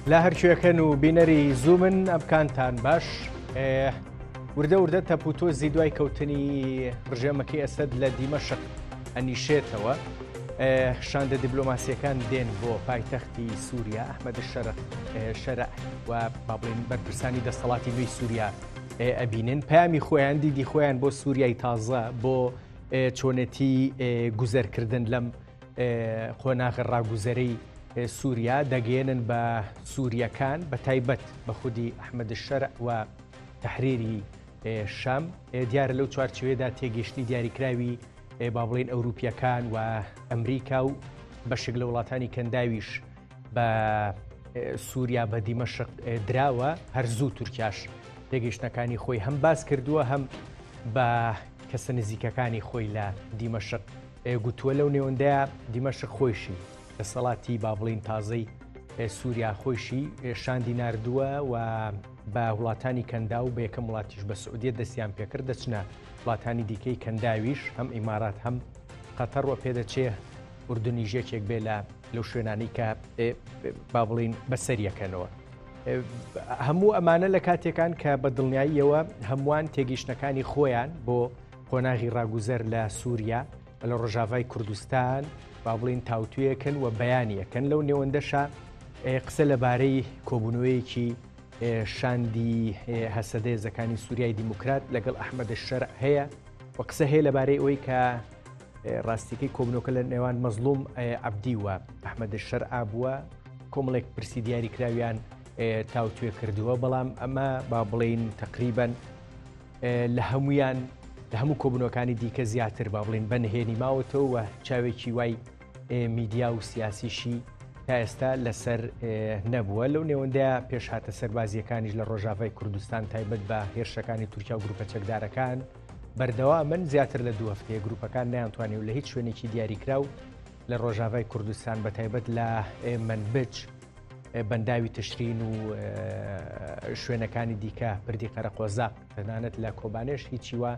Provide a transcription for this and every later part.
لا هەرکوێکەن و بینەری زوومن ئەمکانتان باش وردە تەپوتۆزی دوای کەوتنی ڕژێمەکەی ئەسەد لە دیمەشق ئەنیشێتەوە. شاندە دیبلۆماسیەکان دێن بۆ پایتەختی سووریا ئەحمەد شەرع و با بڵێن بەرپرسانی دەسەڵاتی نوێی سووریا ئەبینن پامی خۆیان دیدی خۆیان بۆ سووریای تازە بۆ چۆنێتی گوزەرکردن لەم خۆناغ ڕاگوزەرەی سووریا دەگەێنن بە سووریەکان بە تایبەت بە خودی ئەحمەد شەرع و تەحریری شام دیارە لەو چوارچوێدا تێگەشتی دیاریکراوی با بڵێن ئەوروپیەکان و ئەمریکا و بەشێک لە وڵاتانی کەنداویش بە سووریا بە دیمەشق دراوە هەرزوو تورکیاش تێگەشتەکانی خۆی هەم باز کردووە هەم بە کەسە نزیکەکانی خۆی لە دیمەشق گوتووە. لەو نێوەندەیە دیمەشق خۆیشی دەسەڵاتی با بڵین تازەی سووریا خۆشی شاندی ناردووە و بە وڵاتانی کەندا و بە یەکەم وڵاتیش بە سعودیە دەستیان پێکرد دەچنە وڵاتانی دیکەی کەنداویش هەم ئیمارات هەم قەتەڕوە پێدەچێ ئوردنی ژێکێک بێ لەو شوێنانی کە با بڵین بەسەریەکەنەوە. هەموو ئەمانە لە کاتێکان کە بە دڵنیاییەوە هەمووان تێگەیشتەکانی خۆیان بۆ قۆناغی ڕاگوزەر لە سووریا لە ڕۆژاوای کوردستان با بڵین تاوتویەکەن و بەیانیەکەن. لەو نێوەندەشە قسە لەبارەی کۆبوونەوەیەکی شاندی هەسەدەهێزەکانی سووریای دیموکرات لەگەڵ ئەحمەد شەرع هەیە و قسە هەیە لەبارەی ئەوەی کە ڕاستیەکەی کۆبنەوەکە لە نێوان مەزلوم عەبدی و ئەحمەد شەرع بووە کۆمەڵێک پرسی دیاریکراویان تاوتوێ کردووە، بەڵام ئەمە با بڵین تقریبەن لە هەمویان لە هەموو کۆبنەوەکانی دیکە زیاتر با بڵین بەنهێنی ماوەتەوە و چاوێکی وای میدیا و سیاسیشی تا ئێستا لەسەر نەبووە. لەو نێوەندەیە پێش هاتە سەربازیەکانیش لە ڕۆژاوای کوردستان تایبەت بە هێرشەکانی تورکیا و گروپە چەکدارەکان بەردەوامن زیاتر لە 2 هەفتەیە گروپەکان نەیانتوانی و لە هیچ شوێنێکی دیاریکرا و لە ڕۆژاوای کوردستان بە تایبەت لە منبج بەنداوی تشرین و شوێنەکانی دیکە پردی قەرەقۆزاق تەنانەت لە کۆبانێش هیچی وە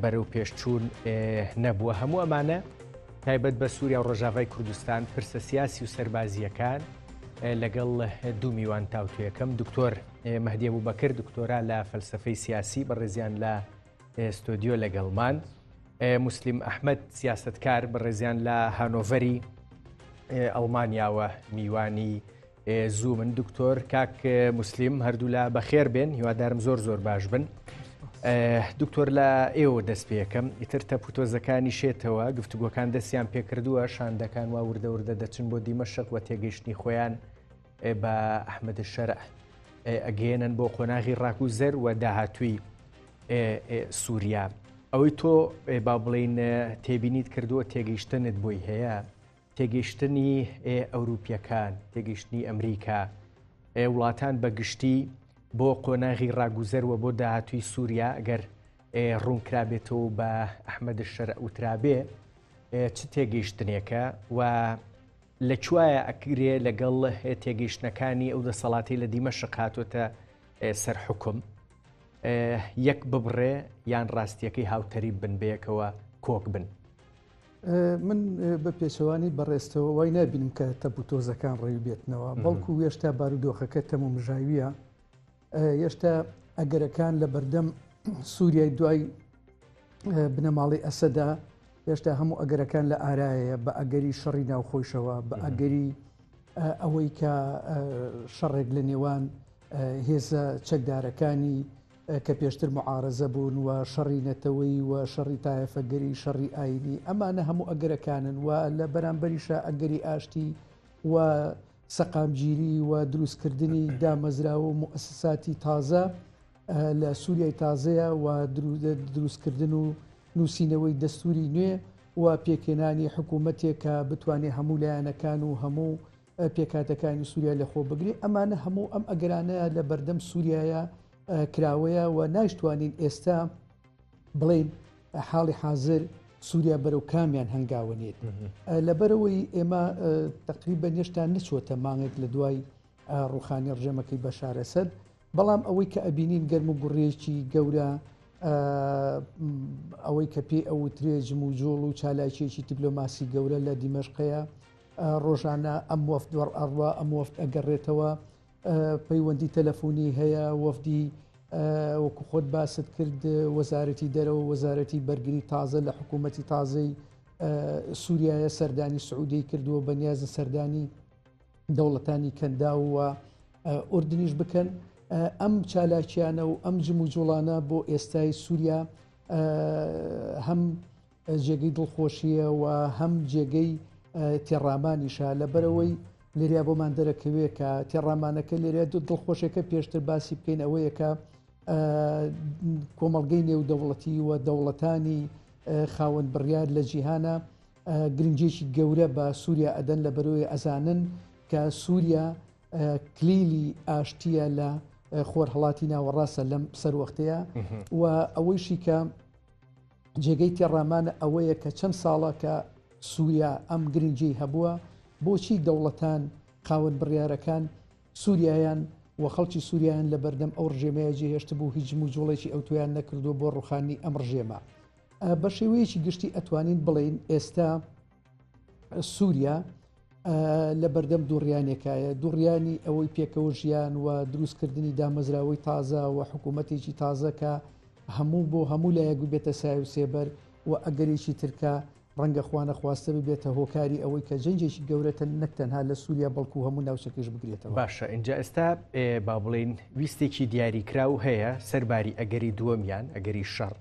بەرەو پێشچوون نەبووە. هەموو ئەمانە تایبەت بە سووریا و ڕۆژاوای کوردستان پرسە سیاسی و سەربازیەکان لەگەڵ دوو میوان تاوتویەکەم دکتۆر مەهدی ئەبوبەکر دکتۆرا لە فەلسەفەی سیاسی بەڕێزیان لە ستۆدیۆ لەگەڵمان، موسلیم ئەحمەد سیاسەتکار بەڕێزیان لە هانۆڤەری ئەڵمانیاوە میوانی زوومن. دکتۆر کاک موسلیم هەردوو لە بەخێر بێن، هیوادارم زۆر باش بن. دکتۆر لە ئێوە دەست پێەکەم ئیتر تەپوتۆزەکانی شێتەوە گفتوگۆکان دەستیان پێکردووە شاندەکان وا وردە دەچن بۆ دیمەشق و تێگەیشتنی خۆیان بە ئەحمەد شەرع ئەگەێنن بۆ قۆناغی ڕاگوزەر و داهاتووی سووریا. ئەوەی تۆ با بڵین تێبینیت کردووە تێگەیشتنت بۆی هەیە، تێگەیشتنی ئەوروپیەکان، تێگەیشتنی ئەمریکا، وڵاتان بەگشتی بۆ قۆناغی ڕاگوزەر و بۆ داهاتووی سووریا ئەگەر ڕوونکرابێتەوە بە ئەحمەد شەرع وترابێ چ تێگەیشتنێکە و لەکوایە ئەکرێ لەگەڵ تێگەیشتنەکانی ئەو دەسەڵاتی لە دیمەشق هاتوۆتە سەر حکم یەک ببڕێ یان ڕاستیەکەی هاوتەری بن بەیەکەوە کۆک بن؟ من بە پێچەوانی بەڕێستەوە وای نبینم کە تەپوتۆزەکان ڕێی بێتنەوە، بەڵکو هێشتا بارودۆخەکە تەموو مژاویە. هێشتا ئەگەرەکان لە بەردەم سووریای دوای بنەماڵی ئەسەدا هێشتا هەموو ئەگەرەکان لە ئارایە بە ئەگەری شەڕی ناوخۆشەوە، بە ئەگەری ئەوەی کە شەڕێک لە نێوان هێزە چەکدارەکانی کە پێشتر معارەزە بوون و شەڕی نەتەوەی و شەڕی تایەفەگەری شەڕی ئاینی، ئەمانە هەموو ئەگەرەکانن و لە بەرامبەریشە ئەگەری ئاشتی و سەقامگیری و دروستکردنی دامەزراوە و موسساتی تازە لە سووریای تازەیە و دروستکردن و نووسینەوەی دەستوری نوێ و پێکێنانی حکوومەتێک کە بتوانێت هەموو لایەنەکان و هەموو پێکاتەکانی سووریا لە خۆ بگری. ئەمانە هەموو ئەم ئەگەرانە لە بەردەم سووریایە کراوەیە و نایشتوانین ئێستا بڵێن حاڵی حاضر سووریا بەرەو کامیان هەنگاوەنێت. لەبەرەوەی ئێمە تقریبەن هێشتا نچوەتە مانگێک لە دوای ڕوخانی ڕژێمەکەی بەشار ئەسەد، بەڵام ئەوەی کە ئەبینین گەرم و گوڕێکی گەورە ئەوەی کە پێی ئەوترێ جم و جۆڵ و چالاکیێکی دیپلۆماسی گەورە لە دیمەشقەیە ڕۆژانە ئەم وەفد وەڕئەڕوا ئەم وەفد ئەگەڕێتەوە پەیوەندی تەلەفۆنی هەیە وەفدی وەکو خۆت باست کرد وەزارەتی دەرەوە وەزارەتی بەرگری تازە لە حکوومەتی تازەی سووریایە سەردانی سعودی کردووە بە نیازە سەردانی دەوڵەتانی کەندا و ئوردنیش بکەن ئەم چالاکیانە و ئەم جم و جوڵانە بۆ ئێستای سووریا هەم جێگەی دڵخۆشیە و هەم جێگەی تێڕامانیشە لەبەرەوەی لێریا بۆمان دەرەکەوێ کە تێڕامانەکە لێرە دڵخۆشەکە پێشتر باسی بکەین ئەوەیە کە کۆمەڵگەی نێودەوڵەتی و دەوڵەتانی خاوەن بڕیار لە جیهانە گرنگێکی گەورە بە سووریا ئەدەن لە بەرەوەی ئەزانن کە سووریا کلیلی ئاشتیە لە خۆرهەڵاتی ناوەڕاستە لەم سەروەختەیە و ئەوەیشی کە جێگەی تێڕامانە ئەوەیە کە چەند ساڵە کە سووریا ئەم گرنگی هەبووە بۆچی دەوڵەتان خاوەن بڕیارەکان سووریایان و خەڵکی سووریان لە بەردەم ئەو ڕژێمەیە جێهێشت بوو هیچ جوڵێکی ئەوتویان نەکردو بۆ ڕوخانی ئەم ڕژێمە بە شێوەیەکی گشتی ئەتوانین بڵین ئێستا سووریا لە بەردەم دووڕیانێکایە دووڕیانی ئەوەی پێکەوە ژیان و دروستکردنی دامەزراوەی تازە و حکوومەتێکی تازە کە هەموو بۆ هەموو لایەک بێتە سای و سێبەر و ئەگەرێکی ترکە ڕەنگە خوانە خواستە ببێتە هۆکاری ئەوەی کە جەنجێکی گەورەتە نەکتەنها لە سووریا بەڵکو هەموو ناوچەکەش بگرێتەوە. باشە اینجا ئێستا با بڵین ویستێکی دیاریکراو هەیە سەرباری ئەگەری دووەمیان ئەگەری شەڕ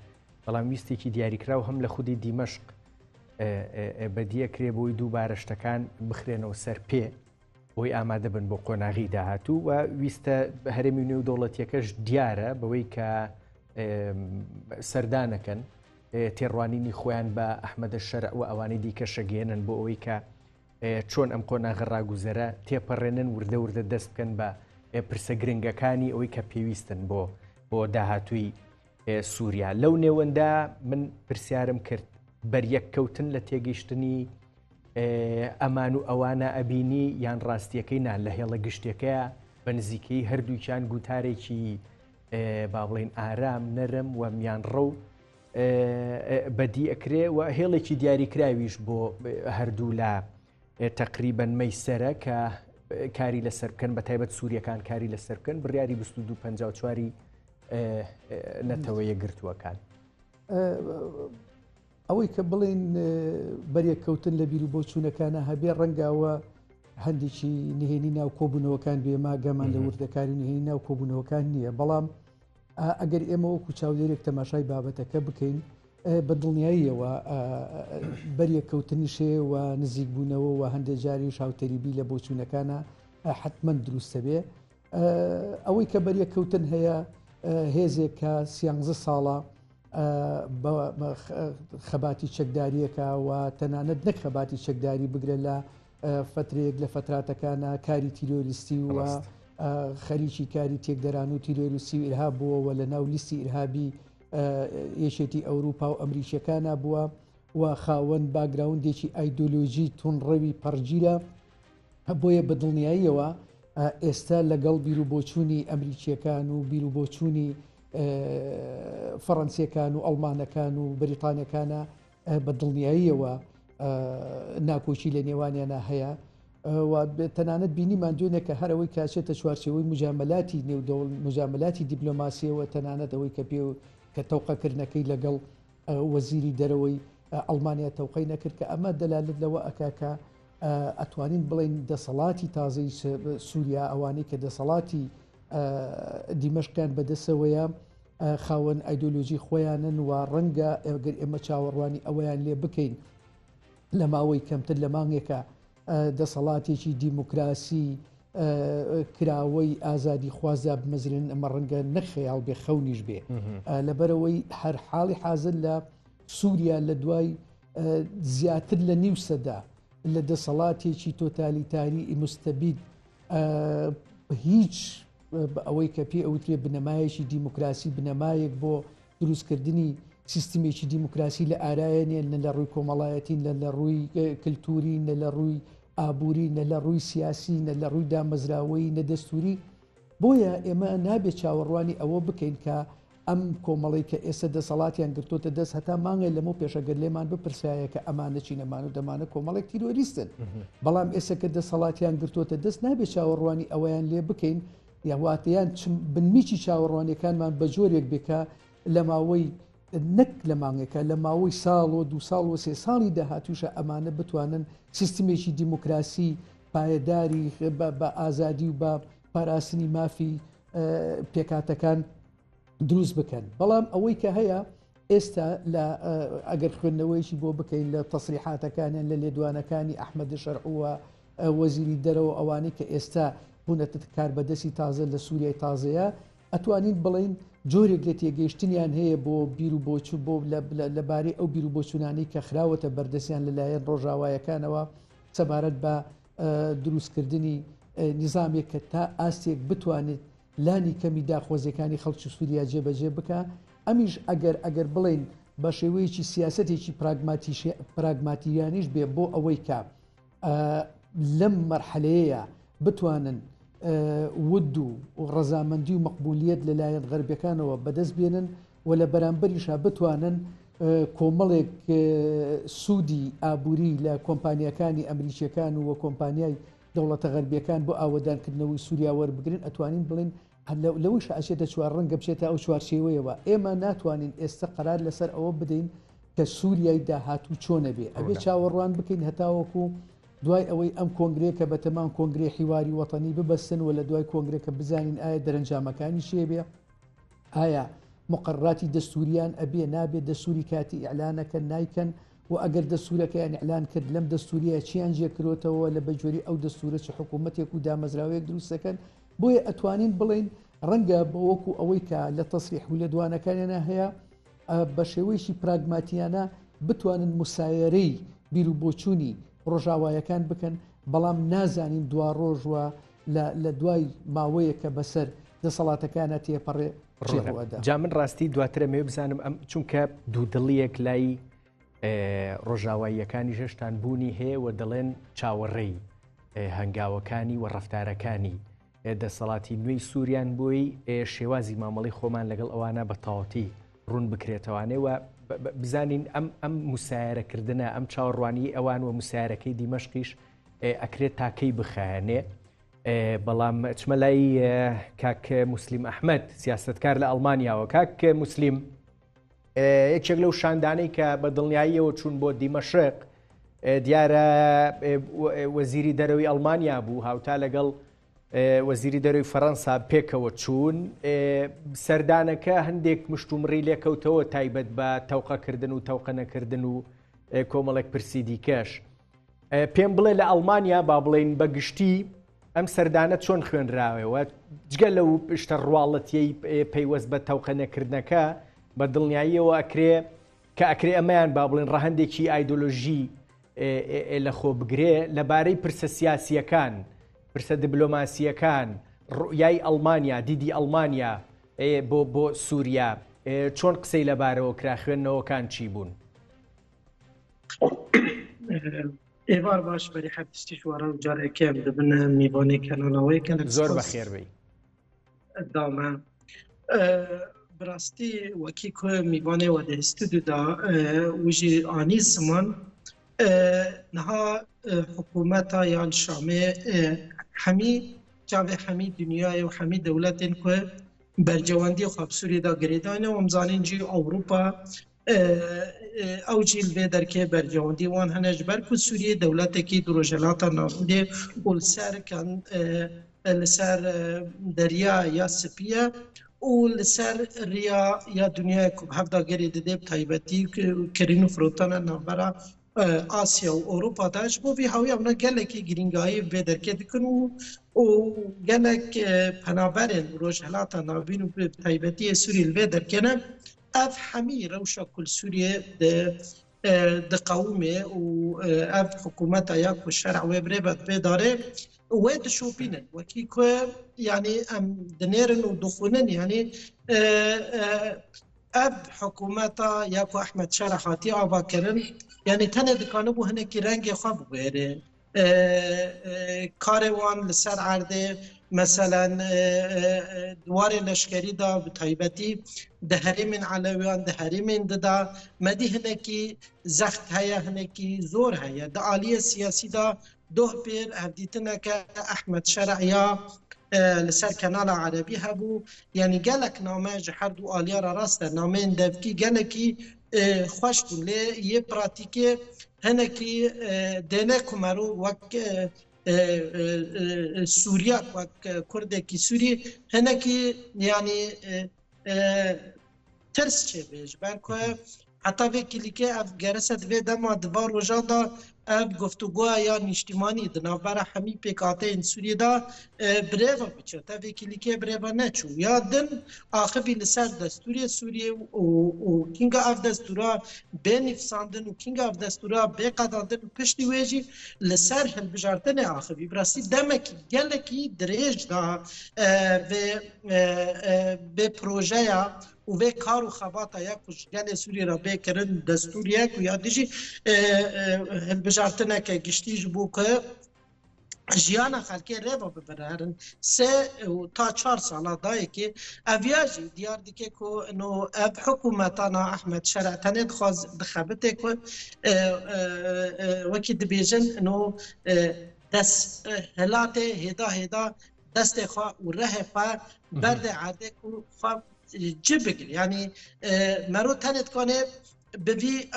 بەڵام ویستێکی دیاریکراو هەم لە خودی دیمەشق بەدیەکرێ بۆی دووبارە شتەکان بخرێنەوە سەر پێ بۆی ئامادە بن بۆ قۆناغی داهاتوو و ویستە هەرێمی نێودەوڵەتیەکەش دیارە بەوەی کە سەردانەکەن تێڕوانینی خۆیان بە ئەحمەدە شەرع و ئەوانەی دیکە شەگەێنن بۆ ئەوەی کە چۆن ئەم قۆناغە ڕاگوزەرە تێپەڕێنن وردە وردە دەست بکەن بە پرسە گرنگەکانی ئەوەی کە پێویستن بۆ داهاتووی سووریا. لەو نێوەندا من پرسیارم کرد بەریەککەوتن لە تێگەیشتنی ئەمان و ئەوانە ئەبینی یان ڕاستیەکەی نان لە هێڵە گشتەکەیە بە نزیکەی هەردووچان گوتارێکی با بڵین ئارام نەرم و میان ڕەو بەدی ئەکرێ و هێڵێکی دیاریکراویش بۆ هەردوو لە تقریبەن مەیسەرە کە کاری لەسەر بکەن بە تایبەت سووریەکان کاری لەسەر بکەن بڕیاری 2254 نەتەوەیە گرتووەکان. ئەوەی کە بڵین بەریەککەوتن لە بیر و بۆ چوونەکانە هەبێ ڕەنگاوە هەندێکی نهێنی ناو کۆبوونەوەکان بێما گەمان لە وردەکاری نهێنی ناو کۆبوونەوەکان نییە بەڵام ئەگەر ئێمە وەکو چاودێرێک تەماشای بابەتەکە بکەین بە دڵنیاییەوە بەریەککەوتنیشێ و نزیک بوونەوە و هەندێک جاری شاوتەریبی لە بۆچوونەکانە حتمما دروستە بێ ئەوەی کە بەریەککەوتن هەیە هێزێک کە 13 ساڵە خەباتی چەکداریەکە و تەنانەت نەک خەباتی چەکداری بگرە لە فترێک لە فتراتەکانە کاری تیرۆریستی و خەریکی کاری تێکدەران و تیرۆریسی و ئیرهاب بووەوە لە ناو لیستی ئیرهابی یەشێتی ئەوروپا و ئەمریکیەکانە بووە و خاوەن باگراوندێکی ئایدۆلۆژی تونڕەوی پەرگیرە بۆیە بە دڵنیاییەوە ئێستا لەگەڵ بیر و بۆچوونی ئەمریکیەکان و بیر و بۆچوونی فەڕەنسیەکان و ئەڵمانەکان و بەریتانیەکانە بە دڵنیاییەوە ناکۆچی لە نێوانیانە هەیە و تەنانەت بینیمان دوێنێ کە هەرەوەی کاچێتە چوارچەوەی مجاملاتی نێودەوڵ مجاملاتی دیبلۆماسیەوە تەنانەت ئەوەی کە پێ کە تەوقەکردنەکەی لەگەڵ وەزیری دەرەوەی ئەڵمانیا تەوقەی نەکرد کە ئەمە دەلالت لەوە ئەکاکە ئەتوانین بڵین دەسەڵاتی تازەی سووریا ئەوانەی کە دەسەڵاتی دیمەشقیان بەدەسەوەیە خاوەن ئایدۆلۆژی خۆیانن و ڕەنگە ئەگەر ئێمە چاوەڕوانی ئەوەیان لێ بکەین لە ماوەی کەمتر لە مانگێکە دەسەڵاتێکی دیموکراسی کراوەی ئازادی خوازا بمەزرێن ئەمە ڕەنگە نەخەیاڵ بێ خەونیش بێ لەبەرەوەی هەر حاڵی حازر لە سووریا لە دوای زیاتر لە نیو سەدا لە دەسەڵاتێکی تۆتالیتاری مستەبید هیچ ئەوەی کە پێ ئەوترێ بنەمایەکی دیموکراسی بنەمایەک بۆ دروستکردنی سیستمێکی دیموکراسی لە ئارایەنێن نە لە ڕووی کۆمەڵایەتی نە لە ڕووی کللتوری نە لە ڕووی ئابووری نە لە ڕووی سیاسی نە لە ڕووی دامەزراوەی نەدەستوری بۆیە ئێمە نابێت چاوەڕوانی ئەوە بکەین کە ئەم کۆمەڵی کە ئێستا دەسەڵاتیان گرتوتە دەست هەتا مانگە لەمە پێشەگەر لێمان بپرسایە کە ئەمانە چینەمان و دەمانە کۆمەڵێک تیرۆریستن بەڵام ئێستا کە دەسەڵاتیان گرتوتە دەست نابێت چاوەڕوانی ئەوەیان لێ بکەین یاواتیان بنمیکی چاوەڕوانیەکانمان بە جۆرێک بکە لە ماوەی نەک لە مانگێکە لە ماوەی ساڵ و 2 ساڵ و 3 ساڵی داهاتووشە ئەمانە بتوانن سیستمێکی دیموکراسی پایەداری بە ئازادی و بە پاراستنی مافی پێکاتەکان دروست بکەن بەڵام ئەوەی کە هەیە ئێستا لە ئەگەر خوێندنەوەیشی بۆ بکەین لە تەسریحاتەکانیان لە لێدوانەکانی ئەحمەد شەرعووە وەزیری دەرەوە ئەوانەی کە ئێستا بوونەتە کاربەدەستی تازە لە سووریای تازەیە ئەتوانین بڵین جۆرێک لە تێگەیشتنیان هەیە بۆ بیر و بۆچوو بۆ لەبارەی ئەو بیر و بۆچوونانەی کە خراوەتە بەردەستیان لەلایەن ڕۆژاوایەکانەوە سەبارەت بە دروستکردنی نظامێک کە تا ئاستێک بتوانێت لانی کەمی داخۆزیەکانی خەڵکی سووریا جێبەجێ بکە ئەمیش ئەگەر بڵین بە شێوەیەکی سیاسەتێکی پراگماتیانیش بێ بۆ ئەوەی کە لەم مەرحەلەیە بتوانن ود و ڕەزامەندی و مەقبولیت لەلایەن غەربیەکانەوە بەدەست بێنن و لە بەرامبەریشا بتوانن کۆمەڵێک سوودی ئابووری لە کۆمپانیەکانی ئەمریکیەکان و کۆمپانیای دەوڵەتە غەربیەکان بۆ ئاوەدانکردنەوەی سووریا وەربگرن ئەتوانین بڵین لەوش ئاشێتە چوار ڕەنگە بچێتە ئەو چوارچێوەیەوە ئێمە ناتوانین ئێستا قەرار لەسەر ئەوە بدەین کە سووریای داهاتوو چۆنە بێ ئەبێ چاوەڕوان بکەین هەتاوەکو دوای ئەوەی ئەم کۆنگرێکە بەتەمان کۆنگرێ حیواری وەتەنی ببەستن و لە دوای کۆنگرێکە بزانین ئایا دەرەنجامەکانی شێبێ ئایا مقرراتی دەستوریان ئەبێ نابێت دەستوری کاتی ئیعلانەکە نایکەن و ئەگەر دەستورەکەیان ئیعلان کرد لەم دەستوریە چیان جێکرۆتەوە لە بەجۆری ئەو دەستورە چ حکوومەتێک و دامەزراوەیەک دروستەکەن بۆیە ئەتوانین بڵین ڕەنگە بە وەکو ئەوەی کە لە تەسریح و لە دوانەکانیانە هەیە بە شێوەیەکی پراگماتیانە بتوانن مسایەرەی بیر و بۆچوونی ڕۆژاوایەکان بکەن بەڵام نازانین دوا ڕۆژوە لە دوای ماوەیە کە بەسەر دەسەڵاتەکانە تێپەڕێ جا من ڕاستی دواترە مێ بزانم ئەم چونکە دوودڵیەک لای ڕۆژاواییەکانی ژەشتان بوونی هەیە و دەڵێن چاوەڕێی هەنگاوەکانی و ڕەفتارەکانی دەسەڵاتی نوێی سووریان بۆی شێوازی مامەڵی خۆمان لەگەڵ ئەوانە بە تاواتی ڕوون بکرێتەوانێ و بزانین ئەم مسایرەکردنە ئەم چاوەڕوانی ئەوان و مسایرەکەی دیمەشقیش ئەکرێت تاکەی بخایەنێ بەڵام چمە لای کاک موسلیم ئەحمەد سیاستکار لە ئەڵمانیاوە کاک موسلیم یەکێک لەو شاندانەی کە بە دڵنیاییەوە چوون بۆ دیمەشق دیارە وەزیری دەرەوەی ئەڵمانیا بوو هاوتا لەگەڵ وەزیری دەرەوەی فەڕەنسا پێکەوە چوون سەردانەکە هەندێک مشتومڕی لێکەوتەوە تایبەت بە تەوقەکردن و تەوقە نەکردن و کۆمەڵێک پرسی دیکەش پێم بڵێ لە ئەڵمانیا با بڵێن بەگشتی ئەم سەردانە چۆن خوێنراوەوە جگە لەو پشتە ڕواڵەتیەی پەیوەست بە تەوقە نەکردنەکە بە دڵنیاییەوە ئەکرێ کە ئەکرێ ئەمەیان با بڵێن ڕەهەندێکی ئایدۆلۆژی لە خۆ بگرێ لەبارەی پرسە سیاسیەکان پرسە دیبلۆماسیەکان ڕوئیای ئەڵمانیا دیدی ئەڵمانیا بۆ سووریا چۆن قسەی لەبارەوە کرا خوێندنەوەکان چی بوون؟ ئێوار باش بەری حەبستی شوارە جارێکیان دەبنە میوانەی کەنانەوەیکە زۆر بەخێربەی دامە براستی وەکی کو میوانێ وە دەستوددا وژی ئانی زمان نها حکومتا یان شامێ هەمی جاوێ هەمی دنیای و هەمی دەولەتێن کو بەرجەوەندی خەبسووریدا گرێدانە وەمزانین جی ئەوروپا ئەو جیل بێ دەرکێ بەرجەوەندی وان هەنەش بەر کو سووریە دەولەتێکی درۆژەلاتە ناوندێ و لەسەرکان لەسەر دەریا یا سپیە و لەسەر ڕیا یا دنیای کو هەفدا گەری دەدێ تایبەتی کردین و فرۆتانە ناوبەرە ئاسیا و ئەوروپا داش بۆ وی هەوی ئەوە گەلێکی گرنگایی بێ دەرکێ دکن و گەلێک پەنابەرێن ڕۆژهەلاتە ناوبین و تایبەتی سووری لێ دەرکێنە ئەف هەمی ڕەوشە کول سووریە دقەومێ و ئەف حکوومەتە یا کو شەرع وێ برێبەت بێدارێ وێ دشۆپینن وەکی کو یعنی ئەم دنێرن و دخونن یعنی ئەف حکوومەتە یا کو ئەحمەد شەرع هاتی ئاواکردن یعنی تەنێ دکانە بوو هەنێکی ڕەنگی خوا بگوێرێ کارێ وان لەسەر عەردێ مثلا دوار لشکری دا بتایبتی ده هرمین علویان ده هرمین دا مدی هنکی زخت هیا هنکی زور هیا ده آلی سیاسی دا دو پیر هفدیتنا که احمد شرعیا لسر کانال عربی هبو یعنی گلک نامه جهر دو آلیا را راست نامه اندفکی گلکی خوش بون لی یه پراتیکه هنکی دینه کمرو وک سوریا وک کردکی سوری هنکی یعنی ترس چه بیش برکه حتی وکیلی که اف گرست وی دما دوار و جادا اف گفتگوها یا نشتیمانی دنابرا همی پیکاته این سوریه دا بریوه بچه تا وکیلی که بریوه نچو یا دن آخبی لسر دستوری سوریه و کینگا اف دستورا بین افساندن و کینگا اف دستورا بی قداندن و پشتی ویجی لسر هل بجارتن آخبی براستی دمکی گلکی دریج دا به پروژه و به کار و خباتا یک کشگل سوری را بکرن دستور یک و یادیجی بجارتنه که گشتیج بو که جیانا خلکی ریوا ببرهرن 3 تا 4 ساله دایی که اویاجی دیار دیگه که نو اب حکومتانا احمد شرع تنید خواست دخبته که وکی دبیجن نو دست هلات هدا دست خواه و ره خواه برد عرده که خواه جبگل یعنی مرو تنید کنه بوی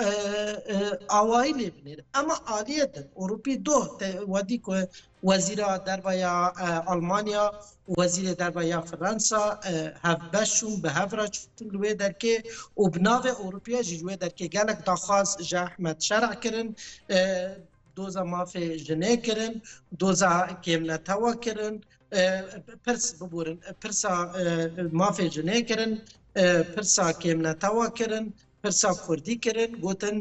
آوائی لیبنیر اما آلیه دن اروپی دو ودی که وزیر دربایا آلمانیا وزیر دربایا فرانسا هفبشون به هفرا چون لوی درکه و بناو اروپیا جلوی درکه گلک داخواست جا احمد شرع کرن دوزا مافی جنه کرن دوزا کمنتوا کرن پرس ببورن پرسا مافی جنه کرن پرسا کمنتوا کرن پرسا کردی کرن گوتن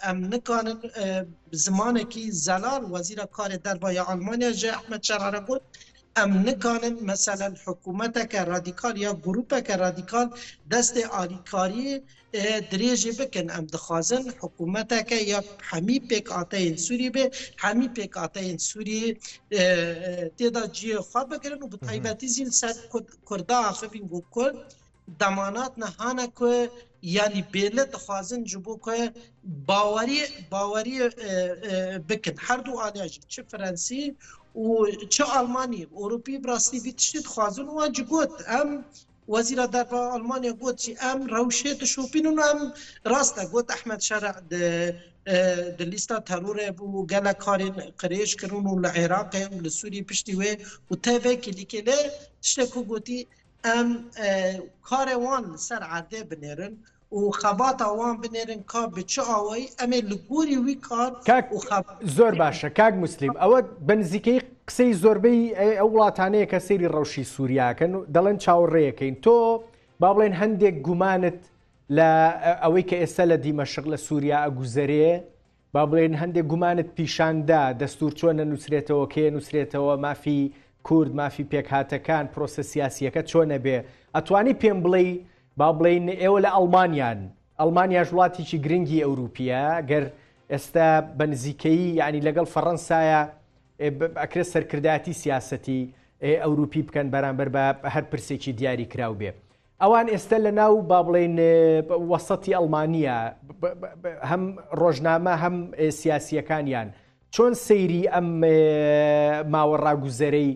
ام نکانن زمانه کی زلال وزیر کار دربای آلمانیا جه احمد شرع را گوت ام نکانن مثلا حکومت که رادیکال یا گروپ که رادیکال دست آلیکاری دریجه بکن ام دخوازن حکومت که یا همی پیک آتا این سوری به همی پیک آتا این سوری تیدا جیه خواب بکرن و بطایبتی زیل سر کرده آخبین گو کرد دمانات نهانه که یعنی بیله دخوازن جبو که باوری بکن هر دو آلیاجی چه فرانسی و چه آلمانی اروپی براستی بیتشتید خوازن و آنجا گوت ام وزیر دربار آلمانیا گوت چی ام روشیت شوپین و ام راسته گوت احمد شرع ده لیستا ترور بو گله کارین قریش کرون و لعراق و لسوری پشتی و تاوه کلی کلی تشتکو گوتی ام کار وان سر عرده بنیرن و خبات وان بنیرن که بچه آوایی امی لگوری وی کار و زور باشه کاک مسلم او بنزیکی قسەی زۆربەی ئەو وڵاتانەیە کە سەیری ڕەوشی سووریاکەن دەڵێن چاوەڕێیەکەین تۆ با بڵێن هەندێک گومانت لە ئەوەی کە ئێستا لە دیمەشق لە سووریا ئەگوزەرێ با بڵێن هەندێک گومانت پیشاندا دەستور چۆن نووسرێتەوە کێ نووسرێتەوە مافی کورد مافی پێکهاتەکان پرۆسە سیاسیەکە چۆنە بێ ئەتوانی پێم بڵێ با بڵێن ئێوە لە ئەڵمانیاش وڵاتێکی گرنگی ئەوروپیە گەر ئێستا بەنزیکەیی یعنی لەگەڵ فەڕەنسایە ئەکرێت سەرکردایەتی سیاسەتی ئەوروپی بکەن بەرامبەر بە هەر پرسێکی دیاری کراو بێ ئەوان ئێستا لە ناو با بڵێن وەسەتی ئەڵمانیە هەم ڕۆژنامە هەم سیاسیەکانیان چۆن سەیری ئەم ماوەڕاگوزەرەی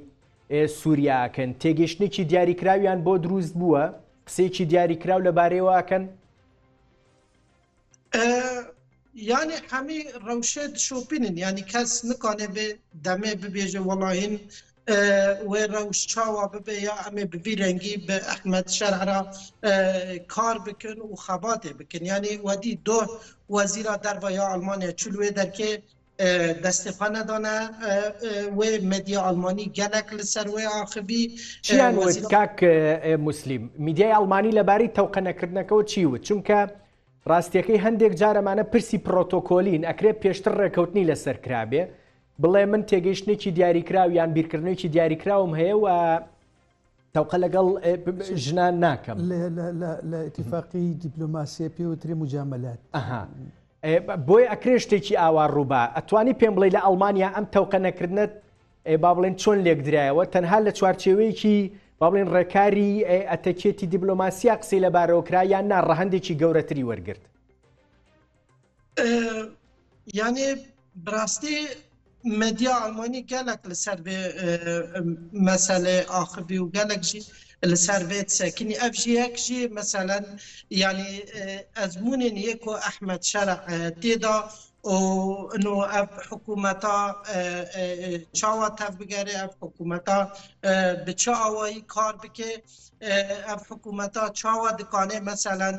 سووریاکەن تێگەشتێکی دیاریکراویان بۆ دروست بووە قسێکی دیاریکراو لەبارەیەوەکەن یعنی همی روشد شوپینن یعنی کس نکانه به دمه ببیجه والله و روش چاوا ببی یا امی ببی رنگی به احمد شرع را کار بکن و خباته بکن یعنی ودی دو وزیر دربای آلمانیا چلوه در که دستفانه دانه و مدیا آلمانی گلک لسر و آخبی چیان وید کاک مسلم میدیای آلمانی لباری توقع نکردنکو چی وید چونکه ڕاستیەکەی هەندێک جارەمانە پرسی پرۆتۆکۆلین ئەکرێت پێشتر ڕێکەوتنی لەسەر کرابێ بڵێ من تێگەیشتێکی دیاریکراو یان بیرکردنەوەیکی دیاریکراوم هەیە و تەوقە لەگەڵ ژنان ناکەم لە ئیتیفاقی دیپلۆماسیە پێوتری مجاملات بۆی ئەکرێ شتێکی ئاوا ڕووبا ئەتوانی پێم بڵێ لە ئەڵمانیا ئەم تەوقە نەکردنت با بڵێن چۆن لێک درایەوە تەنها لە چوارچێوەیەکی با بڵێن ڕێکاری ئەتەکێتی دیبلۆماسیا قسەی لەبارەوەکرا یان نا ڕەهەندێکی گەورەتری وەرگرت؟ یعنی بڕاستی مدیا ئەڵمانی gelek li ser vê mesele axivî û gelek jî li ser vê sekinî ev jî yek jî meselen yanî ezmûnên yê ku Ehmed Şerec têda û no ev hikûmeta çawa tev bigere ev hikûmeta bi çi awayî kar bike ev hikûmeta çawa dikane meselen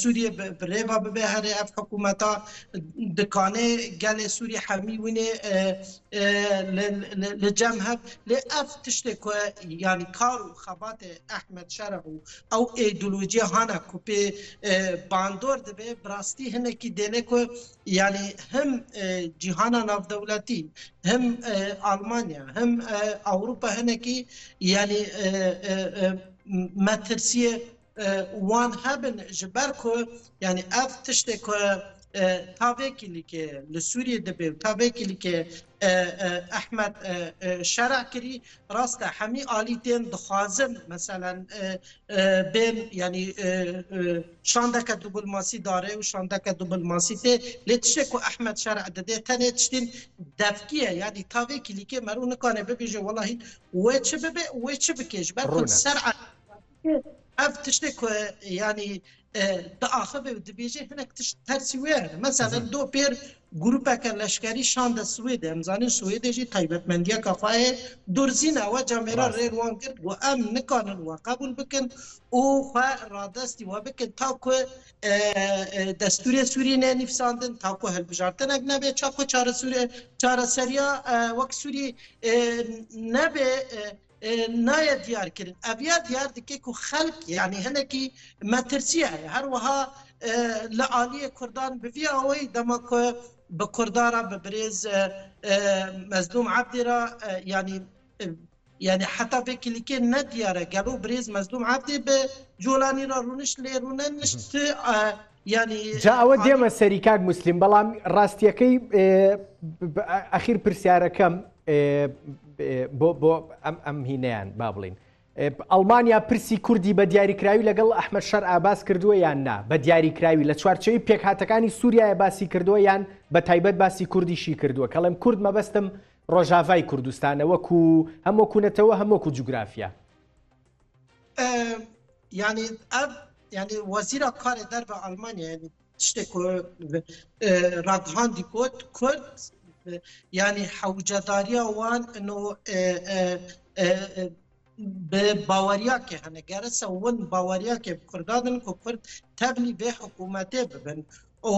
Sûriye bi rêva bibe herê ev hikûmeta dikane gelê Sûriye hemî wînê li cem heb lê ev tiştê ku yanî kar û xebatê Ehmed Şerec û ew îdeolojiya hana ku pê bandor dibe bi rastî hinekî dêne ku yanî hem cîhana navdewletî hem Almanya hem Ewropa hinekî yanî metirsiye wan hebin ji ber ku yanî ev tiştê ku tavêkî lîke li Sûriyê dibe tavêkî lîke Ehmed Şerec kirî rast e hemî alîtên dixwazin meselen bên yanî şandeke dibulmasî dare û şandeke dibulmasî tê lê tiştê ku Ehmed Şerec dide tenê tiştên devkiye yanî tavêkî lîke merû nikane bibêje welahî wê çi bibe wê çi bike ji ber ku ser ev tiştê ku yanî diaxive û dibêje hinek tişt tersî wê hene meselen do pêr grûpeke leşkerî şande Swêdê em zanîn Swêdê jî taybetmendiyeka xwe heye durzîne we camêra rê wan kir û em nikanin we qebûl bikin û xwe radestî we bikin ta ku destûrê Sûriyê nîvsandin ta ku hilbijartinek nebe ça ku çareseriya wek Sûriyê nebe نایە دیارکردن ئەڤیا دیار دکێ و خەلک یعنی هەنێکی مەترسیە هەیە هەروەها لە عالیە کوردان بڤیا ئەوەی دەما بە کوردارە بە برێز مەزلوم عەبدێرە yani heta vekilike ne diyare gelo brez mezlum abdê bi Colanî ra rûniş lê rûne nişti yani جا ئەوە دێمە سەری کاک موسلیم بەڵام ڕاستیەکەی ئەخیر پرسیارەکەم بۆ ئەم هینەیان با بڵین ئەڵمانیا پرسی کوردی بە دیاریکراوی لەگەڵ ئەحمەد شەرع باس کردووە یان نا بە دیاریکراوی لە چوارچێوەی پێکهاتەکانی سووریایە باسی کردووە یان بە تایبەت باسی کوردیشی کردووە کەڵێم کورد مەبەستم ڕۆژاڤای کوردستانە وەکو هەم وەکوونەتەوە هەم وەکو جوگرافیا yani ev yani wezîra karê derve Almanya yani tiştê ku radhandî Kurd yani hewcedariya wan no bi baweriyakê hene gerese win baweriyakê bi Kurdan ku Kurd tevlî vê hikûmetê bibin û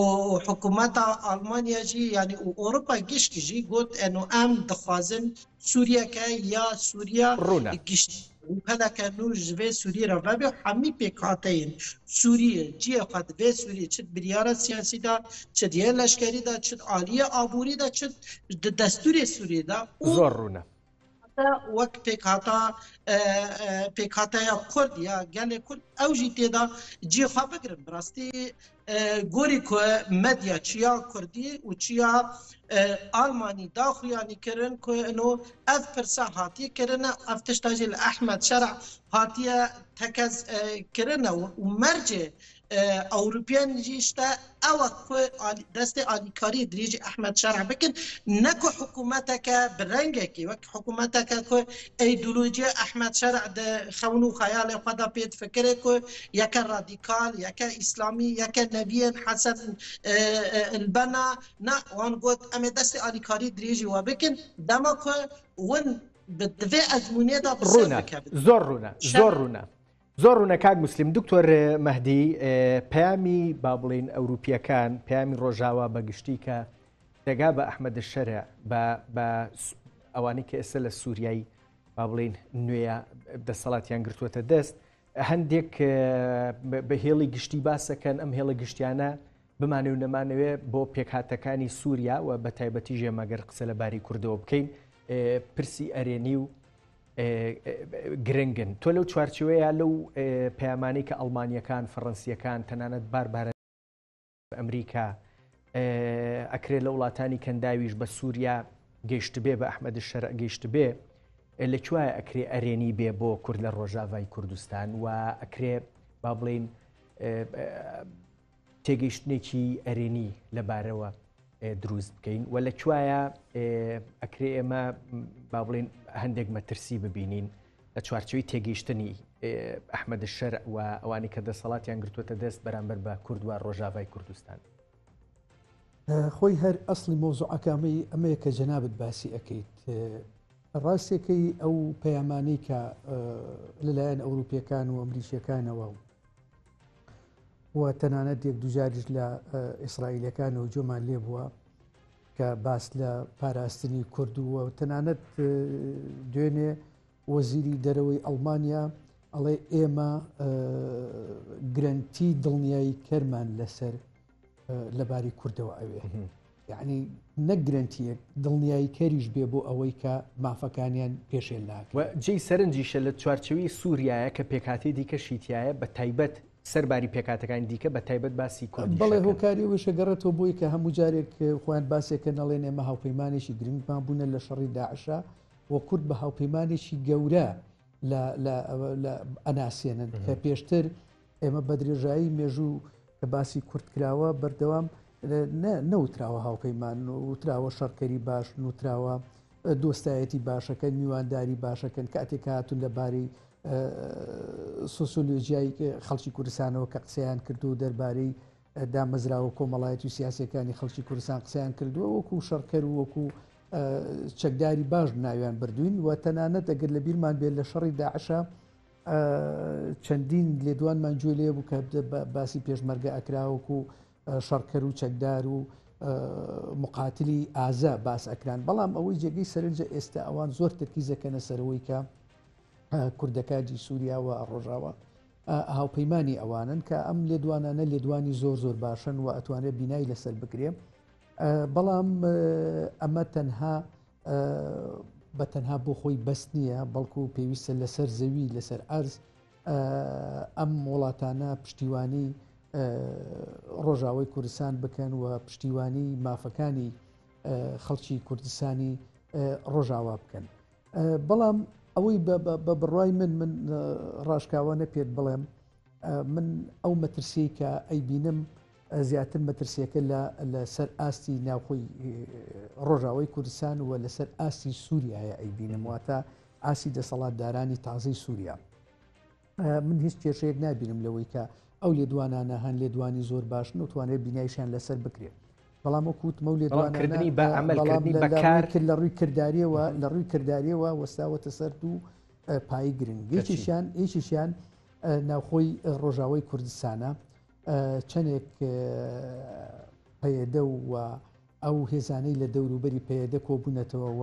hikûmeta Almanya jî yani û Ewropa giştî jî got eno em dixwazin Sûriyeke ya Sûriya giştî peleke nû ji vê Sûriyê re vebe hemî pêkhateyên Sûriye ciyê xwe di vê Sûriyê çi biryara siyasî da çi diye leşkerî da çi aliyê aborî da çi di destûrê Sûriyê da zor rûne wek pêkhateya Kurd ya gelê Kurd ew jî têda ciyê xwe bigirin bi rastî gorî ku medya çiya Kurdî û çiya Almanî daxuyanî kirin ku eno ev pirsa hatiye kirine ev tişta jî li Ehmed Şerec hatiye tekez kirine û mercê Ewropiyan jî işte ew ku destê alîkarî dirêjî Ehmed Şerec bikin ne ku hikûmeteke bi rengekî wek hikûmeteke ku îdeolojiya Ehmed Şerec di xewn û xeyalê xwe da pê difikire ku yeke radîkal yeke îslamî yeke neviyên Hesen il-Benna ne wan got em ê destê alîkarî dirêjî we bikin dema ku win bi divê ezmûniyê da zor rûne zor rûne زۆر ڕوونە کاک موسلیم دکتۆر مەهدی پەیامی با بڵێن ئەوروپیەکان پەیامی ڕۆژاوا بەگشتی کە دەگا بە ئەحمەد شەرع بە ئەوانەی کە ئێستا لە سووریایی با بڵێن نوێیە دەسەڵاتیان گرتووەتە دەست هەندێک بەهێڵی گشتی باسەکەن ئەم هێڵە گشتیانە بمانێ و نەمانەوێ بۆ پێکهاتەکانی سووریا و بە تایبەتی ژێمەگەر قسە لەباری کوردەوە بکەین پرسی ئەرێنی و گرنگن تۆ لەو چوارچێوەیە لەو پەیامانەی کە ئەڵمانیەکان فەڕەنسیەکان تەنانەت باربارە ئەمریکا ئەکرێت لە وڵاتانی کەنداویش بە سووریا گەیشت بێ بە ئەحمەد شەرع گەیشت بێ لەکوایە ئەکرێ ئەرێنی بێ بۆ کورد لە ڕۆژاوای کوردستان و ئەکرێ با بڵین تێگەیشتنێکی ئەرێنی لەبارەوە دروست بکەین و لەکوایە ئەکرێ ئێمە با بڵین هەندێک مەترسی ببینین لە چوارچەوەی تێگەیشتنی ئەحمەد شەرع و ئەوانی کە دەسەڵاتیان گرتووەتە دەست بەرامبەر بە کورد و ڕۆژاوای کوردستان. خۆی هەر ئەسڵی مۆزوعەکەمەی ئەمەیە کە جەنابەت باسی ئەەکەیت. ڕاستێکەی ئەو پەیامانەی کە لەلایەن ئەوروپیەکان و ئەمریکیەکانەوە و تەنانەت یەک دوجاریش لە ئیسرائیلەکانەوە جۆمان لێ بووە کە باس لە پاراستنی کوردووە و تەنانەت دوێنێ وەزیری دەرەوەی ئەڵمانیا ئەڵێ ئێمە گرنگی دڵنیایی کەرمان لەسەر لەباری کوردەوە ئەوێ، یعنی نەگرنتیە دڵنیایی کەریش بێ بۆ ئەوەی کە مافەکانیان پێشێل ناکە. جێی سەرنجیشە لە چوارچەوەی سووریایە کە پێکاتی دیکە شیتایە بە تایبەت سەرباری پێکاتەکانی دیکە بە تایبەت باسی کوردی بەڵێ هۆکاری وشەگەڕێتەوە بۆی کە هەموو جارێک خۆیان باسێکە نەڵێن ئێمە هاوپەیمانێکی گرنگمان بوونە لە شەڕی داعشە و کورد بە هاوپەیمانێکی گەورە لە ئەناسێنن کە پێشتر ئێمە بە درێژایی مێژوو کە باسی کورد کراوە بەردەوام نەوتراوە هاوپەیمان وتراوە شەڕکەری باش نوتراوە دۆستایەتی باشەکەن میوانداری باشەکەن کاتێک هاتون لەبارەی سۆسیۆلۆژیای خەڵکی کوردستانەوە کە قسەیان کردو دەربارەی دامەزراوە کۆمەڵایەت و سیاسەکانی خەڵکی کوردستان قسەیان کردووە وەکو شەڕکەر و وەکو چەکداری باش ناویان بردوین و تەنانەت ئەگەر لە بیرمان بێت لە شەڕی داعشە چەندین لێدوانمان گوێ لێ بوو کە باسی پێشمەرگە ئەکراوەکو شەڕکەر و چەکدار و مقاتلی ئازا باس ئەکران، بەڵام ئەوەی جێگەی سەرنجە ئێستا ئەوان زۆر تەرکیزەکەنە سەرەوەی کە کوردەکانی سووریا و ڕۆژاوە هاوپەیمانی ئەوانن کە ئەم لێدوانانە لێدوانی زۆر باشن و ئەتوانێت بینایی لەسەر بکرێ، بەڵام ئەمە تەنها بۆ خۆی بەس نییە بەڵکو پێویستە لەسەر زەوی لەسەر ئەرز ئەم وڵاتانە پشتیوانی ڕۆژاوای کوردستان بکەن و پشتیوانی مافەکانی خەڵکی کوردستانی ڕۆژاوا بکەن. بەڵام ئەوەی بە بڕای من ڕاشکاوانە پێت بڵێم من ئەو مەترسی کە ئەیبینم زیاتر مەترسیەکە لە سەر ئاستی ناوخۆی ڕۆژاوای کوردستان و لەسەر ئاستی سووریایە ئەیبینم واتە ئاسی دەسەڵاتدارانی تازەی سووریا. من هیچ کێشەیەک نابینم لەوەی کە ئەو لێدوانانە هەن لێدوانی زۆر باشن و توانێت بینایشان لەسەر بکرێت، بەڵام وەکوتمە و لێدوانکردنی کرد لە ڕووی کردداریەوە لە ڕووی کردداریەوە وەستاوەتە سەر دوو پایی گرنگ هیچیشیان ناوخۆی ڕۆژاوای کوردستانە چەندێک پەیەدە و ئەو هێزانەی لە دەوروبەری پەیەدە کۆبوونەتەوە و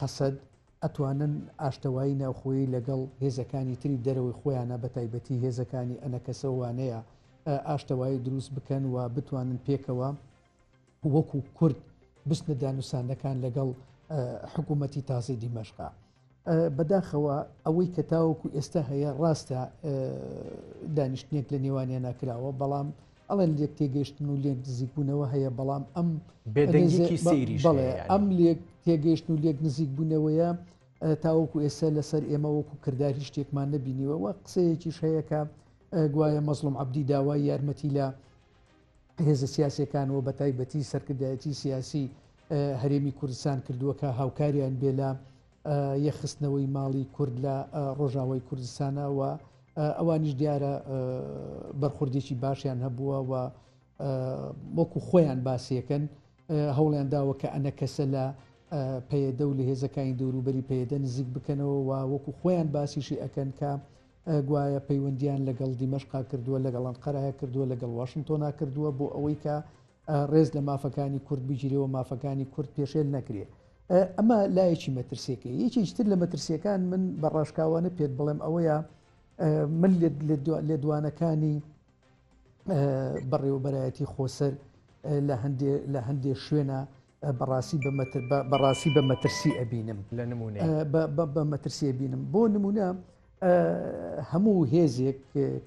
قەسەد ئەتوانن ئاشتەوایی ناوخۆی لەگەڵ هێزەکانی تری دەرەوەی خۆیانە بە تایبەتی هێزەکانی ئەنەکەسەوانەیە ئاشتەوایی دروست بکەن و بتوانن پێکەوە وەکو کورد بستنە دانووسانەکان لەگەڵ حکوومەتی تازەی دیمەشقا. بەداخەوە ئەوەی کە تاوەکو ئێستا هەیە ڕاستە دانیشتنێک لە نێوانیان ناکراوە، بەڵام ئەڵێن لێک تێگەیشتن و لێک نزیکبوونەوە هەیە، بەڵام ئەم ئەم لێک تێگەیشتن و لێک نزیکبوونەوەیە تاوەکو ئێستا لەسەر ئێمە وەکو کردداری شتێکمان نەبینیوەوە. قسەیەکیش هەیە کە گوایە مەزڵوم عەبدی داوای یارمەتی لە هێزە سیاسەکانەوە بە تایبەتی سەرکردایەتی سیاسی هەرێمی کوردستان کردووە کە هاوکاریان بێ لە یەخستنەوەی ماڵی کورد لە ڕۆژاوای کوردستانە و ئەوانیش دیارە بەرخوردێکی باشیان هەبووە و وەکو خۆیان باسیەکەن هەوڵیان داوە کە ئەنە کەسە لە پەیەدە و لە هێزەکانی دەوروبەری پەیەدە نزیک بکەنەوە و وەکو خۆیان باسیشی ئەکەن کە گوایە پەیوەندیان لەگەڵ دیمەشقا کردووە لەگەڵ ئەنقەرەیە کردووە لەگەڵ واشنتۆنا کردووە بۆ ئەوەی کە ڕێز لە مافەکانی کورد بگیرەوە مافەکانی کورد پێشێل نەکرێ. ئەمە لایەکی مەترسیەکەی. یەکێکتر لە مەترسیەکان من بە ڕاشکاوانە پێت بڵێم ئەوەیە من لێدوانەکانی بەڕێوەبەرایەتی خۆسەر لە هەندێک شوێنە بەڕاستی بە مەترسی ئەبینم لە نمونە بە مەترسی ئەبینم. بۆ نمونە هەموو هێزێک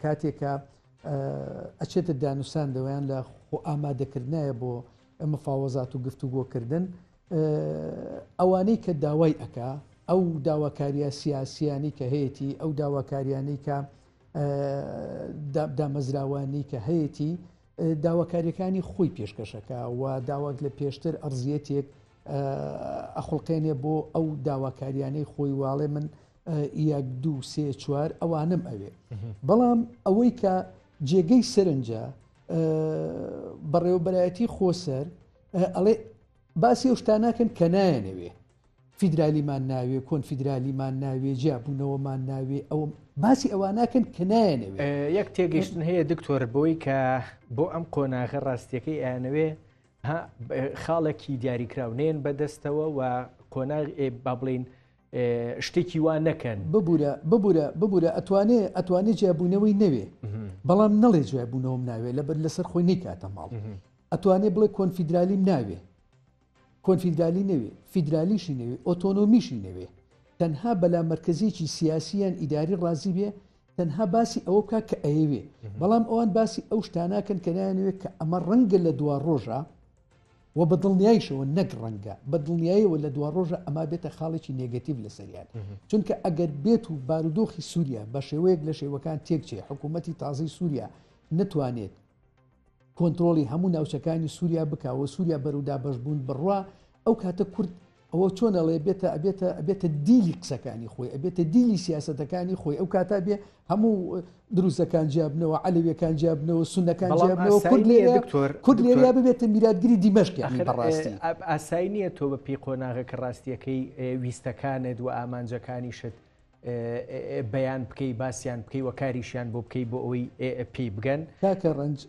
کاتێکە ئەچێتە دانووسان دەوایان لە ئامادەکردنایە بۆ مفاوەزات و گفتوگۆکردن ئەوانەی کە داوای ئەکا ئەو داواکاریە سیاسیانی کە هەیەی ئەو داواکاریانەی کە دامەزراوانی کە هەیەی داواکاریەکانی خۆی پێشکەشەکە و داواک لە پێشتر ئەرزیەتێک ئەخڵقێنێ بۆ ئەو داواکاریانەی خۆی واڵێ من 1 2 3 4 ئەوانم ئەوێ بەڵام ئەوەی کە جێگەی سەرنجە بەڕێوەبەرایەتی خۆسەر ئەڵێ باسی ئەو شتاناکەن کە نایەنەوێ فیدرالیمان ناوێ کۆنفیدرالیمان ناوێ جیابوونەوەمان ناوێ ئەو باسی ئەواناکەن کە نایەنەوێ یەک تێگەشتن هەیە دکتۆر بۆی کە بۆ ئەم قۆناغە ڕاستیەکەی ئەیانەوێ خاڵێکی دیاریکراونێن بەدەستەوە و قۆناغ با بڵین شتێکی وان نەکەن ببوورە ئەتوانێت جیابوونەوەی نەوێ بەڵام نەڵێ جیابوونەوەم ناوێ لەبەر لەسەر خۆی نیکاتە ماڵ ئەتوانێت بڵێ کۆنفیدرالیم ناوێ کۆنفیدرالی نەوێ فیدرالیشی نەوێ ئۆتۆنۆمیشی نەوێ تەنها بەلا مرکزیکی سیاسیان ئیداری ڕازی بێ تەنها باسی ئەوە بکە کە ئەیەوێ بەڵام ئەوان باسی ئەو شتاناکەن کە نایەنوێت کە ئەمە ڕەنگە لە دوا ڕۆژە و بە دڵنیایشەوە نەک ڕەنگە بە دڵنیاییەوە لە دوا ڕۆژە ئەما بێتە خاڵێکی نێگەتیڤ لە سەریان چونکە ئەگەر بێت و بارودۆخی سووریا بە شێوەیەک لە شێوەکان تێکچێ حکوومەتی تازەی سووریا نتوانێت کۆنتترۆلی هەموو ناوچەکانی سووریا بکەوە سووریا بەرەودا بەشبوون بڕوا ئەو کاتە کورد ئەوە چۆنەڵێ ئەبێتە دیلی قسەکانی خۆی ئەبێتە دیلی سیاسەتەکانی خۆی ئەو کاتا بێ هەموو دروستەکان جیابنەوە عەلەویەکان جیابنەوە سونەکان جیابنەوە کورد لێریا ببێتە میراتگیری دیمەشقیانی بەڕاستی ئاسایی نییە تۆ بە پێی قۆناغەکە ڕاستیەکەی ویستەکانت و ئامانجەکانیشت بەیان بکەی باسییان بکەی وە کاریشیان بۆ بکەی بۆ ئەوەی پێی بگەن کاکە ڕەنج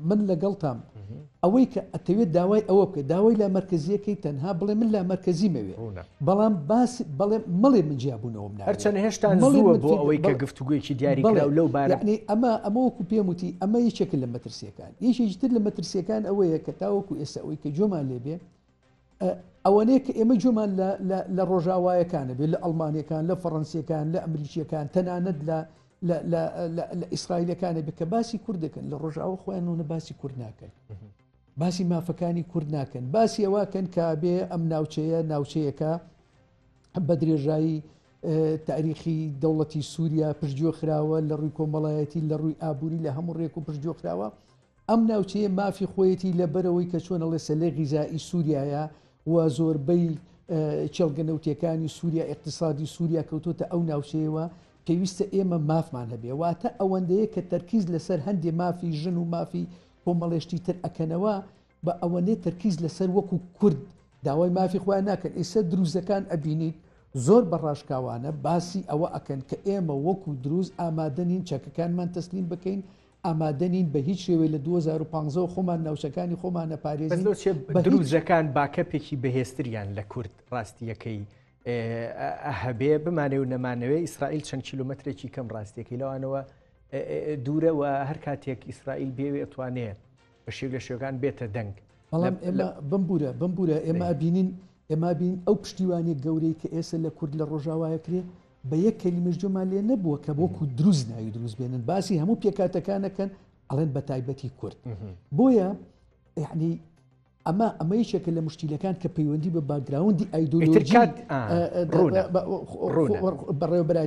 من لەگەڵتام ئەوەی کە ئەتەوێت داوای ئەوە بکە داوای لا مرکزیەکەی تەنها بڵێ من لا مرکزی مەوێ بەڵام باسی بەڵێ مەڵێ من جیابوونەوەم ناوێت هەرچەند هێشتا زووە بۆ ئەوەی کە گفتوگویەکی دیاریکرا و لەو بارەی ئەمە وەکو پێم وتی ئەمە یەکێک لە مەترسیەکان یەکێکی تر لە مەترسیەکان ئەوەیە کە تاوەکو ئێستا ئەوەی کە جۆمان لێبێ ئەوەنەیە کە ئێمە جۆمان لە ڕۆژاوایەکانە بێت لە ئەڵمانیەکان لە فەڕەنسیەکان لە ئەمریکیەکان تەنانەت لە ئیسرائیلەکانە بێت کە باسی کورد دەکەن لە ڕۆژاوە خۆیانونە باسی کورد ناکەن باسی مافەکانی کورد ناکەن باسی ئەوواکەن کە بێ ئەم ناوچەیەکە بە درێژایی تاریخی دەوڵەتی سووریا پشتگوێ خراوە لە ڕووی کۆمەڵایەتی لە ڕووی ئابووری لە هەموو ڕێک و پشتگوێ خراوە ئەم ناوچەیە مافی خۆیەتی لە بەرەوەی کە چۆنە لە سەلێ غیزایی سووریایە و زۆربەی چێڵگەنەوتیەکانی سووریا اقتصادی سووریا کەوتۆتە ئەو ناوچەیەوە پێویستە ئێمە مافمان هەبێ واتە ئەوەندەیە کە تەرکیز لەسەر هەندێ مافی ژن و مافی کۆمەڵێشتی تر ئەکەنەوە بە ئەوەنێ تەرکیز لەسەر وەکو کورد داوای مافی خۆیان ناکەن ئێستا دروستەکان ئەبینیت زۆر بەڕاشکاوانە باسی ئەوە ئەکەن کە ئێمە وەکو دروست ئامادەنین چەکەکانمان تەسلیم بکەین ئامادەنین بە هیچ شێوەی لە 2015 خۆمان ناوچەکانی خۆمانە پارێزین دروستەکان باکەپێکی بەهێستریان لە کورد ڕاستیەکەی هەبێ بمانێ و نەمانەوەی ئیسرائیل چەند کیلومترێکی کەم ڕاستیەکەی لەوانەوە دوورەوە هەر کاتێک ئیسرائیل بێوێ ئەتوانێت بە شێو لە شێوەکان بێتە دەنگ بەڵام ئێمە بمبورە ئێمە بینین ئەو پشتیوانی گەورەی کە ئێستا لە کورد لە ڕۆژاوایە کرێ بە یەک کەلیمەش جۆمان لێ نەبووە کە بۆکو دروست ناوی دروست بێنن باسی هەموو پێکاتەکانەکەن ئەڵێن بە تایبەتی کورد بۆیە یعنی ئەمە یەکێکە لە مشکلەکان کە پەیوەندی بە باگراوندی ئایدۆلۆژی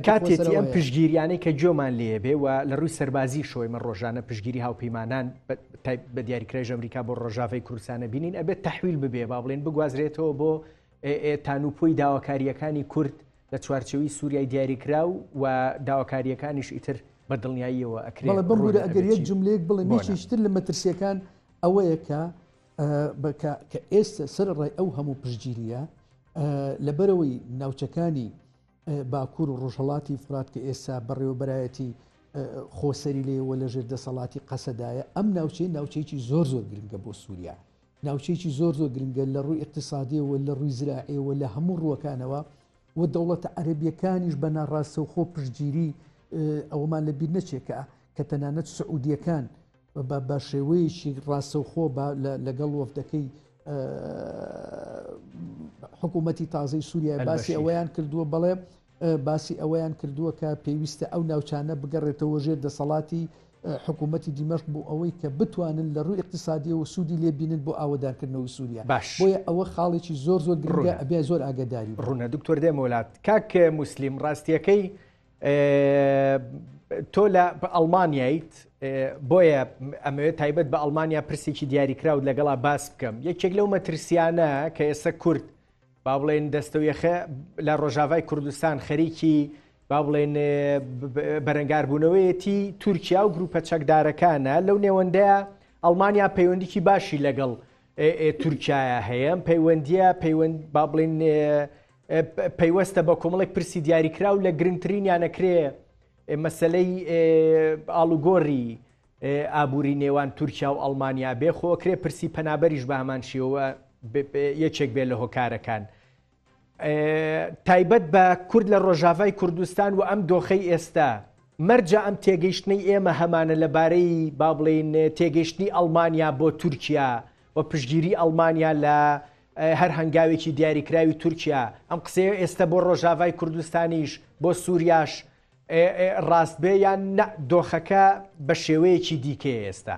کاتێتی ئەم پشگیریانەی کە جۆمان لێبێ و لە ڕووی سەربازی شۆی من ڕۆژانە پشگیری هاوپەیمانان بە دیاریکرای ئەمریکا بۆ ڕۆژاوی کوردستانە بینین ئەبێت تەحویل ببێ با بڵێن بگوازرێتەوە بۆ تانوپۆی داواکاریەکانی کورد لە چوارچەوەی سووریای دیاریکراو و داواکاریەکانیش ئیتر بە دڵنیاییەوە ئەکرێت بمبورە ئەگەر یەک جملەیەک بڵێ میشتر لە مەترسیەکان ئەوەیە کە ئێستا سەرڕای ئەو هەموو پشگیریە لەبەرەوەی ناوچەکانی باکوور و ڕۆژهەڵاتی فرات کە ئێستا بەڕێوەبەرایەتی خۆسەری لێوە لە ژێر دەسەڵاتی قەسەدایە ئەم ناوچەیەکی زۆر گرنگە بۆ سووریا ناوچەیەکی زۆر گرنگە لە ڕووی اقتصادیەوە لە ڕووی زراعیەوە لە هەموو ڕووەکانەوە و دەوڵەتە عەرەبیەکانیش بە ناڕاستە و خۆ پشتگیری ئەوەمان لەبیر نەچێکە کە تەنانەت سعودیەکان بە شێوەیەکی ڕاستەوخۆ لەگەڵ وەفدەکەی حکوومەتی تازەی سووریا باسی ئەوەیان کردووە بەڵێ باسی ئەوەیان کردووە کە پێویستە ئەو ناوچانە بگەڕێتەوە ژێر دەسەڵاتی حکوومەتی دیمەشق بوو ئەوەی کە بتوانن لە ڕووی اقتصادی و سوودی لێبینن بۆ ئاوەدارکردنەوەی سووریا. بۆیە ئەوە خاڵێکی زۆر گرنگە ئەبێ زۆر ئاگاداری ڕوونە. دکتۆر دێمەولات کاک موسلیم ڕاستیەکەی تۆ لە ئەڵمانیایت بۆیە ئەمەوێت تایبەت بە ئەڵمانیا پرسێکی دیاریکراوت لەگەڵا باس بکەم. یەکێک لەو مەترسیانە کە ئێستا کورد با بڵێن دەستەویەخە لە ڕۆژاوای کوردستان خەریکی با بڵێن بەرەنگاربوونەوەیەتی تورکیا و گروپە چەکدارەکانە. لەو نێوەندەیە ئەڵمانیا پەیوەندیکی باشی لەگەڵ تورکایە هەیە. پەیوەندیە با بڵێن پەیوەستە بە کۆمەڵێک پرسی دیاریکراو لە گرنگترینیان نەکرێ مەسلەی ئاڵوگۆڕی ئابووری نێوان تورکیا و ئەڵمانیا بێ خۆکرێ پرسی پەنابەریش بە هەمان شێوە یەکێک بێ لە هۆکارەکان. تایبەت بە کورد لە ڕۆژاوای کوردستان و ئەم دۆخەی ئێستا مەرجە ئەم تێگەیشتنەی ئێمە هەمانە لەبارەی با بڵێن تێگەیشتنی ئەڵمانیا بۆ تورکیا و پشتگیری ئەڵمانیا لە هەر هەنگاوێکی دیاریکراوی تورکیا. ئەم قسەیە ئێستا بۆ ڕۆژاوای کوردستانیش بۆ سووریاش ڕاست بێ یان دۆخەکە بە شێوەیەکی دیکەیە ئێستا؟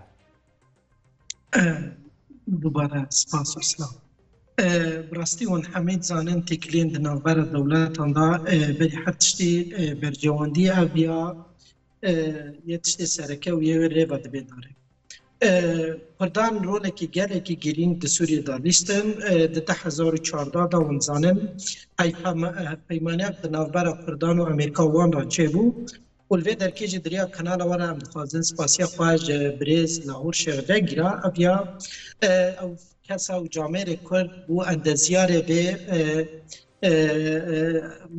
دووبارە سپاس و سلام. بڕاستی ون حەمید زانن تێکلێن دناوبەرە دەوڵەتاندا بەری هەر تشتی بەرجەوەندی ئەڤیا یە تشتی سەرەکە و یەوێ رێبە دەبێدارێ. کوردان رۆلێکی گەلێکی گرنگ لە سووریەدا لیستن لە 2014 دا ون زانن پەیمانیەک دناوبەرە کوردان و ئەمریکا وان را چێبوو و لێ دەرکێژی دریا کەناڵەوەرە ئەم دخوازن سپاسیە خوۆش برێز لاهور شێغدە گیرا ئەڤیا ئەو کەسا و جامێرێ کورد بوو ئەندەزیارێ بێ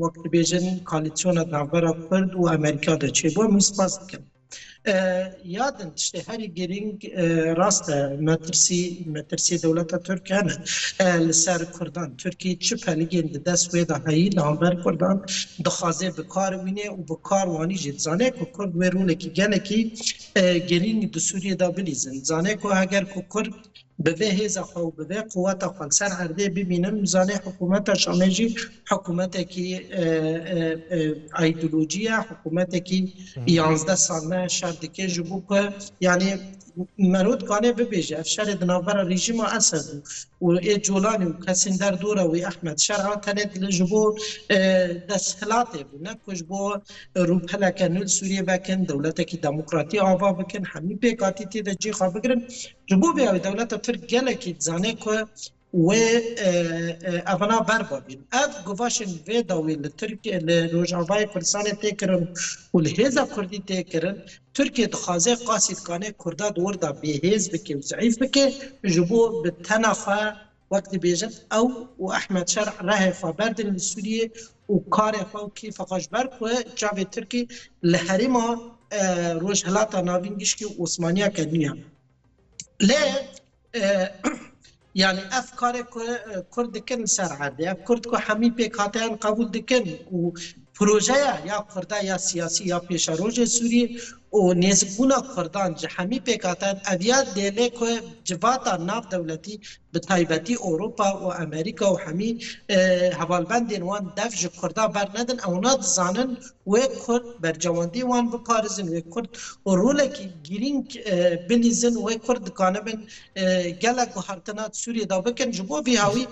وەکت بێژن کالیسیۆنە دناوبەرە کورد و ئەمریکا دەچێ بۆ من سپاس دکەم. یادن تشتê herî girîng rast e metirsî dewleta Tirk hene li ser Kurdan. Tirkî çi peligên di dest wê de heyî li hember Kurdan dixwaze bi kar wîne û bi kar wanî jî zane ku Kurd wê rolekî genekî girîng di Sûriyê de bilîzin. Zane ku heger ku Kurd bi vê hêza xwe û bi vê quweta xwe ser erdê bibînin zanê hikûmeta Şamê jî hikûmetekî îdeolojî hikûmetekî 11 sal me şer dike ji bo ku yanî merod kanê bibêje ev şerê di navbera rejîma Esed û ê Colanî û kesên derdora wî Ehmed şer a tenê ji bo desthilatê bû ne ku ji bo rûpheleke nû Sûriye vekin dewletekî demokratî ava bikin hemî pêkhatî tê de cî xwe bigirin ji bo vê ew dewleta Tirk gelekî zanê ku wê evana berba bîn. Ev guvaşên vê dawî li Tirkiye li Rojavayê Kurdistanê tê kirin û li hêza Kurdî tê kirin. Tirkiye dixwaze qasî dikanê Kurda di wir de bêhêz bike û zeîf bike ji bo bi tena xwe wek dibêjin ew û Ehmed Şer rehê xwe berdin li Sûriyê û karê xwe û kêfa xwe ji ber ku çavê Tirkî li herêma Rojhilata Navîn Giştî û Osmaniya keniya. Lê yani ev karê ku Kurd dikin ser erdê ev Kurd ku hemî pêkhateyan qebûl dikin û projeya ya Kurda ya siyasî ya pêşerojê Sûriyê û nêzîkbûna Kurdan ji hemî pêkhateyan ev ya dêlê ku civata navdewletî bi taybetî Ewropa û Amerîka û hemî hevalbendên wan dev ji Kurda bernedin ewna dizanin wê Kurd bercewendî wan biparêzin wê Kurd û rolekî girîng bilîzin wê Kurd dikanibin gelek guhartina Sûriyê da bikin ji bo vî hawî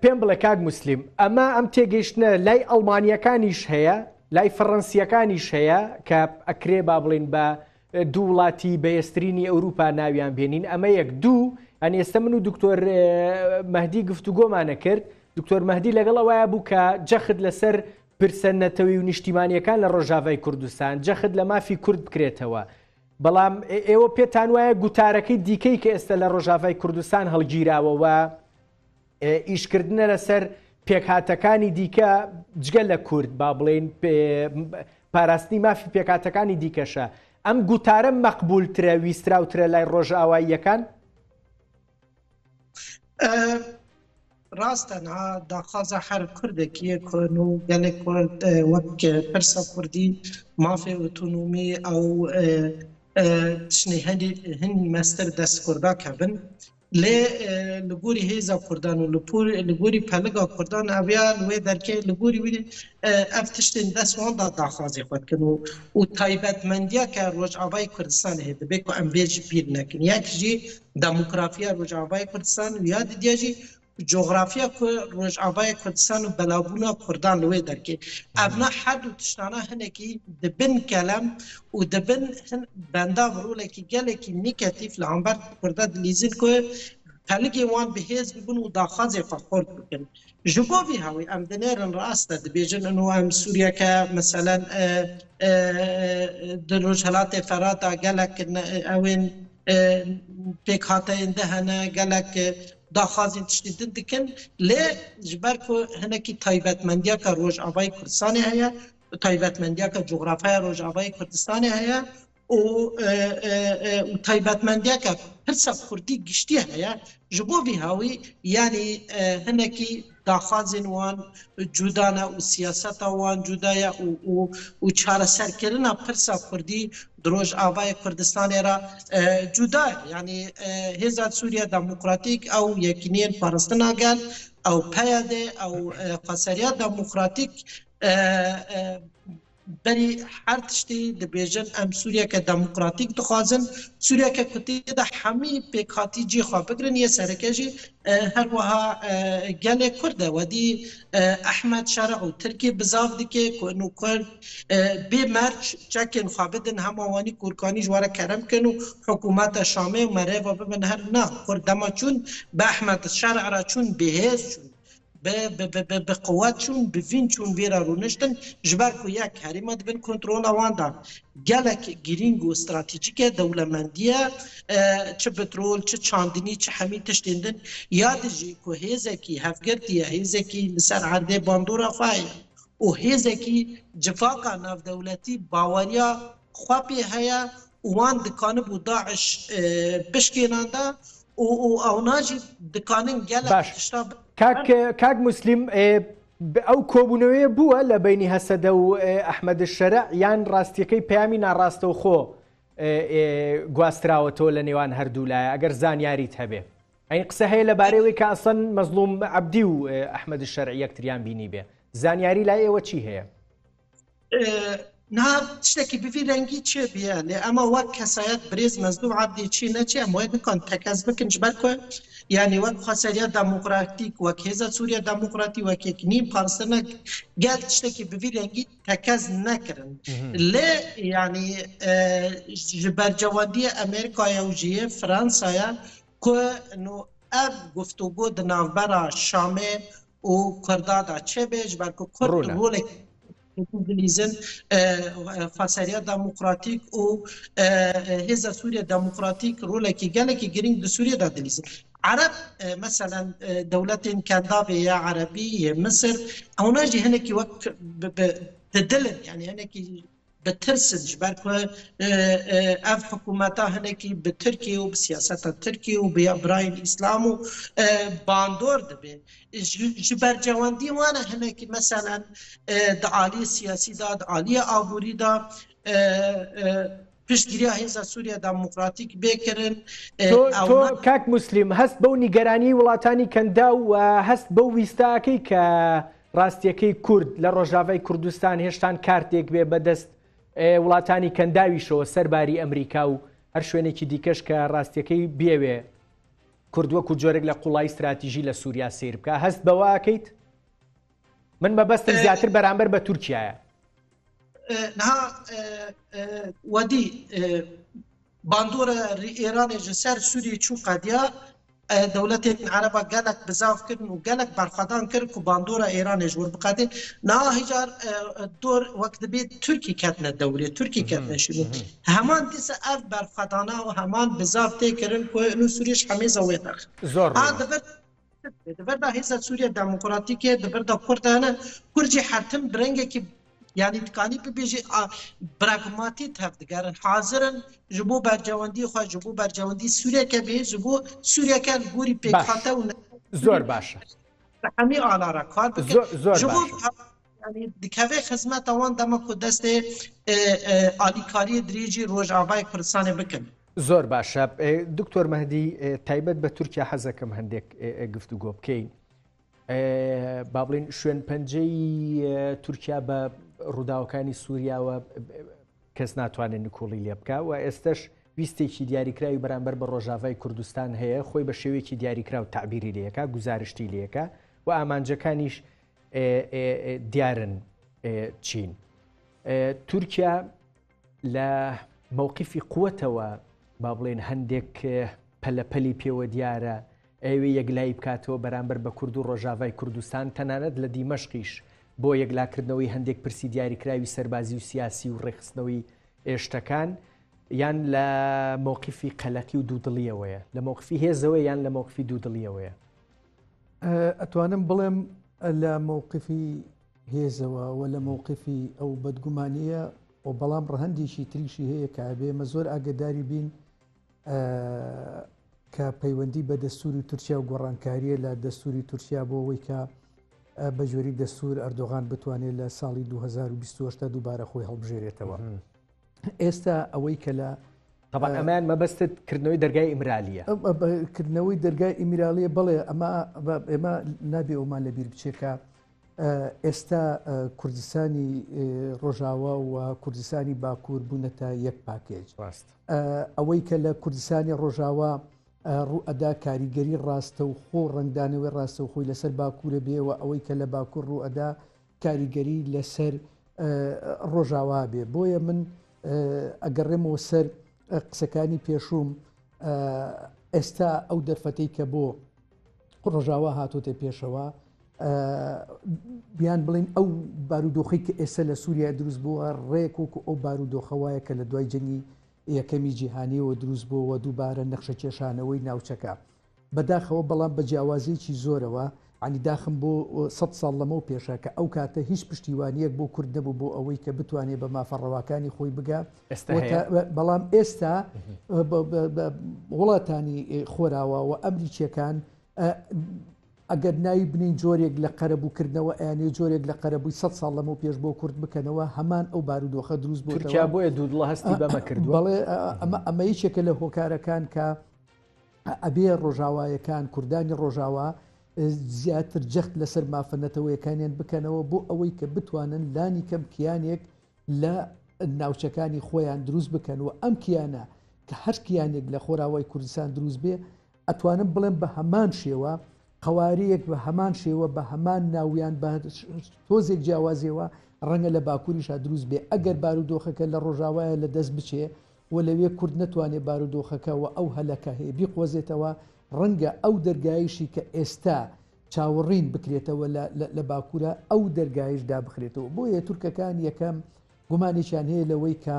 پێم بڵێ کاک موسلیم ئەمە ئەم تێگەیشتنە لای ئەڵمانیەکانیش هەیە لای فەڕەنسیەکانیش هەیە کە ئەکرێ با بڵێن بە دوو وڵاتی بەهێزترینی ئەوروپا ناویان بێنین ئەمە یەک دوو ئەنی ئێستا من و دکتۆر مەهدی گفتوگۆمانە کرد دکتۆر مەهدی لەگەڵ ئەوەیە بوو کە جەخت لەسەر پرسە نەتەوەی و نیشتیمانیەکان لە ڕۆژاوای کوردستان جەخت لە مافی کورد بکرێتەوە بەڵام ئێوە پێتان وایە گوتارەکەی دیکەی کە ئێستا لە ڕۆژاوای کوردستان هەڵگیراوەوە ئیشکردنە لەسەر پێکهاتەکانی دیکە جگە لە کورد با بڵێن پاراستنی مافی پێکهاتەکانی دیکەشە ئەم گوتارە مەقبولترە ویستراوترە لای ڕۆژئاواییەکان ڕاستە داخوازە هەر کوردێکیە کۆن و gelek Kurd wek pirsa Kurdî mafê otonomî ew tiştê hin mestir dest Kurda kevin لگوری هیزا کردان و لگوری پلگا کردان اویا لوی درکه لگوری وی افتشتین دست وان دا داخوازی خود کنو و تایبت مندیا که روش آبای کردستان هیده بکو ام بیج پیر نکن یک جی دموگرافیا روش آبای کردستان و یاد دیا جی جغرافیا که روش آبای کردستان و بلابونا کردان لوی درکه ابنا حد و تشتانا هنه که دبن کلم و دبن بندا ورول که گله که نیکتیف لعنبر کرده دلیزین که پلگی وان بهیز ببن و داخوازی فخورد بکن جبوی هاوی ام دنیرن راسته دبیجن انو ام سوریا که مثلا دروجهلات فراتا گلک اوین پیک هاته انده هنه گلک داخوازین تشتیدن دکن لی جبر که هنکی تایبتمندیا که روش آبای کردستانی هیا تایبتمندیا که جغرافیا روش آبای کردستانی هیا و تایبتمندیا که پرسا کردی گشتی هیا جبوی هاوی یعنی هنکی داخوازین وان جودانا و سیاست وان جودایا و چاره سرکرنا پرسا کردی دروج آبای کردستان را جدا یعنی هزار سوریا دموکراتیک او یکینین پارستنا گل او پیاده او قصریا دموکراتیک بری هر تشتی دبیجن ام سوریا که دموکراتیک دخوازن سوریا که کتی ده همی پیکاتی جی خواه بگرن یه سرکشی هر وها گل کرده و دی احمد شرع و ترکی بزاف دیگه کنو کرد بی مرچ چکن خواه بدن هموانی کورکانی جواره کرم کنو حکومت شامه و مره و ببن هر نه کردما چون به احمد شرع را چون بهیز چون به قوت چون بفین چون ویرا رونشتن جبر کو یک حریمت بین کنترول آوان دا گلک گرینگ و استراتیجیک دولمندیه چه پترول چه چاندنی چه همی تشتیندن یاد جی کو هیزکی هفگردیه هیزکی لسر عرده باندورا خواهی و هیزکی جفاقا ناف دولتی باوریا خوابی هیا وان دکانه بو داعش بشکینان دا و اوناجی دکانین گلک تشتاب کاک مسلم ئەو کۆبوونەوەیە بووە لە بینی هەسەدە و ئەحمەد الشەرع یان ڕاستیەکەی پەیامی ناڕاستەوخۆ گواستراوەتەوە لە نێوان هەردوولایە ئەگەر زانیاریت هەبێ ئەین قسە هەیە لەبارەوەی کە ئەسڵەن مەزلوم عەبدی و ئەحمەد الشەرع یەکتریان بینی بێ زانیاری لای ئێوە چی هەیە؟ نه تشتێکی بڤی رەنگی چێ بیە لێ ئەمە وەک کەسایەت برێز مەزلوم عەبدی چی نەچێ ئەم وای بکەن تەکەس بکن جبەر کۆ يعني وقت خسرية ديمقراطيك وكيزا سوريا ديمقراطي وكيكني بارسنا قال تشتكي بفيرنجي تكاز نكرن ليه يعني جبر جوادية أمريكا يوجيه فرنسا يا كو إنه أب گفتگو دنابرا شامه وكرداد عشبه جبر كو كرد رولك دلیزن خسرية ديمقراطيك و هزا سوريا ديمقراطيك رولك گلك گرینگ د سوريا دا دلیزن عرب مثلا دولة كندافية عربية مصر او ناجي هناك وقت تدلن يعني هناك بترسل جبركو اف حكوماتها هناك بتركي وبسياسة تركي وبابراهيم الاسلام باندور دبي جبر جواندي وانا هناك مثلا دعالي سياسي دا دعالي عبوري دا پشتگیری هێزە سووریا دموکراتیک بێکردن تۆ کاک مسلیم هەست بەو نیگەرانی وڵاتانی کەندا و هەست بەو ویستاکەی کە ڕاستیەکەی کورد لە ڕۆژاوای کوردستان هێشتان کارتێک بێ بەدەست وڵاتانی کەنداویشەوە سەرباری ئەمریکا و هەر شوێنێکی دیکەش کە ڕاستیەکەی بێوێ کورد وەکو جۆرێک لە قوڵای استراتیژی لە سووریا سیر بکە هەست بەوەکەیت من مەبەستم زیاتر بەرامبەر بە تورکیایە نها ودي باندورة إيران جسر سوري شو قديا دولة عربة قالك بزاف كرن وقالك برخدان كرن كباندورة إيران جور بقادين نا هجار دور وقت بيت تركي كاتنا الدولة تركي كاتنا شنو همان ديس أف برخدانا وهمان بزاف تكرن كأنه سوريش حميزة ويتر زور دبردا هيزا سوريا ديمقراطية دبردا كردانا كرجي حتم برنجة كي يعني تكاني بيجي براغماتي تفدقارن حاضرن جبو برجواندي خو جبو برجواندي سوريا كبي جبو سوريا كان غوري بيكاتا زور باشا همي على ركار زور جبو باشا يعني دكاوي خدمت وان دما كو دست اليكاري دريجي روجاواي كردستان بكن زۆر باشە دکتۆر مەهدی تایبەت بە تورکیا حەزەکەم هەندێک گفتوگۆ بکەین با بڵێن شوێن پەنجەی تورکیا بە ڕووداوەکانی سووریاوە کەس ناتوانێت نکۆڵی لێ بکە و ئێستش ویستێکی دیاریکراوی بەرامبەر بە ڕۆژاوای کوردستان هەیە خۆی بە شێوەیەکی دیاریکرا و تعبیری لەیەکە گزارشتی لەیەکە و ئامانجەکانیش دیارن چین تورکیا لە مووقیفی قووەتەوە با بڵێن هەندێک پەلەپەلی پێوە دیارە ئەوێ یەکلای بکاتەوە بەرامبەر بە کورد و ڕۆژاوای کوردستان تەنانەت لە دیمەشقیش بۆ یەکلاکردنەوەی هەندێک پرسی دیاریکراوی سەربازی و سیاسی و ڕێخستنەوەی ئێشتەکان یان لە مووقیفی قەلەقی و دوودڵیەوەیە لە مووقفی هێزەوە یان لە مووقفی دوودڵیەوەیە ئەتوانم بڵێم لە مووقفی هێزەوە و لە مووقفی ئەو بەدگومانیە و بەڵام ڕەهەندێکی تریشی هەیە کە ئەمە زۆر ئاگداری بین کە پەیوەندی بە دەستوری تورکیا و گۆڕانکاریە لە دەستوری تورکیا بۆ ئەوەی کە بە جۆری دەستور ئەردۆغان بتوانێت لە ساڵی 2028 دووبارە خۆی هەڵبژێرێتەوە. ئێستا ئەوەی کە لە طبعا ئەمان مەبەستت کردنەوەی دەرگای ئیمرالیە کردنەوەی دەرگای ئیمیرالیە بڵێ ئێمە نابێ ئەومان لەبیر بچێکە ئێستا کوردستانی ڕۆژاوا و کوردستانی باکوور بوونەتە یەک پاکێج ئەوەی کە لە کوردستانی ڕۆژاوا ڕوئەدا کاریگەری ڕاستە و خۆ ڕنگدانەوەی ڕاستە و خۆی لەسەر باکوورە بێەوە ئەوەی کە لە باکوور ڕوئەدا کاریگەری لەسەر ڕۆژاوا بێ بۆیە من ئەگەڕێمەوە سەر قسەکانی پێشوم ئێستا ئەو دەرفەتەی کە بۆ ڕۆژاوا هاتوۆتە پێشەوە بیان بڵین ئەو بارودۆخی کە ئێستا لە سووریا دروست بووە ڕێک وکو ئەو بارودۆخەوایە کە لە دوای جەنگی یەکەمی جیهانیەوە دروست بووە دووبارە نەخشە کێشانەوەی ناوچەکە بەداخەوە بەڵام بە جیاوازیەکی زۆرەوە عنی داخم بۆ 100 ساڵ لەمەو پێشە کە ئەو کاتە هیچ پشتیوانیەک بۆ کورد نەبوو بۆ ئەوەی کە بتوانێت بە مافەڕەواکانی خۆی بگات بەڵام ئێستا وڵاتانی خۆراوە و ئەمریکیەکان ئەگەر ناوی بنین جۆرێک لە قەرەبووکردنەوە ئەیانێ جۆرێک لە قەرەبووی 100 ساڵ لەمەوە پێش بۆ کورد بکەنەوە هەمان ئەو بارودۆخە دروست بوو تورکیا بۆیە دوودڵە هەستی بەمە کردووە بەڵێ ئەمە یەکێکە لە هۆکارەکان کە ئەبێ ڕۆژاوایەکان کوردانی ڕۆژاوا زیاتر جەخت لەسەر مافەنەتەوەیەکانیان بکەنەوە بۆ ئەوەی کە بتوانن لانی کەم کیانێک لە ناوچەکانی خۆیان دروست بکەن و ئەم کیانە کە هەر کیانێک لە خۆراوای کوردستان دروست بێ ئەتوانم بڵێن بە هەمان شێوە قوارەیەک بە هەمان شێوە بە هەمان ناویان بە تۆزێک جیاوازیەوە ڕەنگە لە باکووریشا دروست بێ ئەگەر بارودۆخەکە لە ڕۆژاوایە لە دەست بچێ و لەوێ کورد نەتوانێت بارودۆخەکەەوە ئەو هەلەکە هەیە بیقۆزێتەوە ڕەنگە ئەو دەرگایشی کە ئێستا چاوەڕین بکرێتەوە لە باکوورە ئەو دەرگایشدا بخرێتەوە بۆیە تورکەکان یەکەم گومانێکیان هەیە لەوەی کە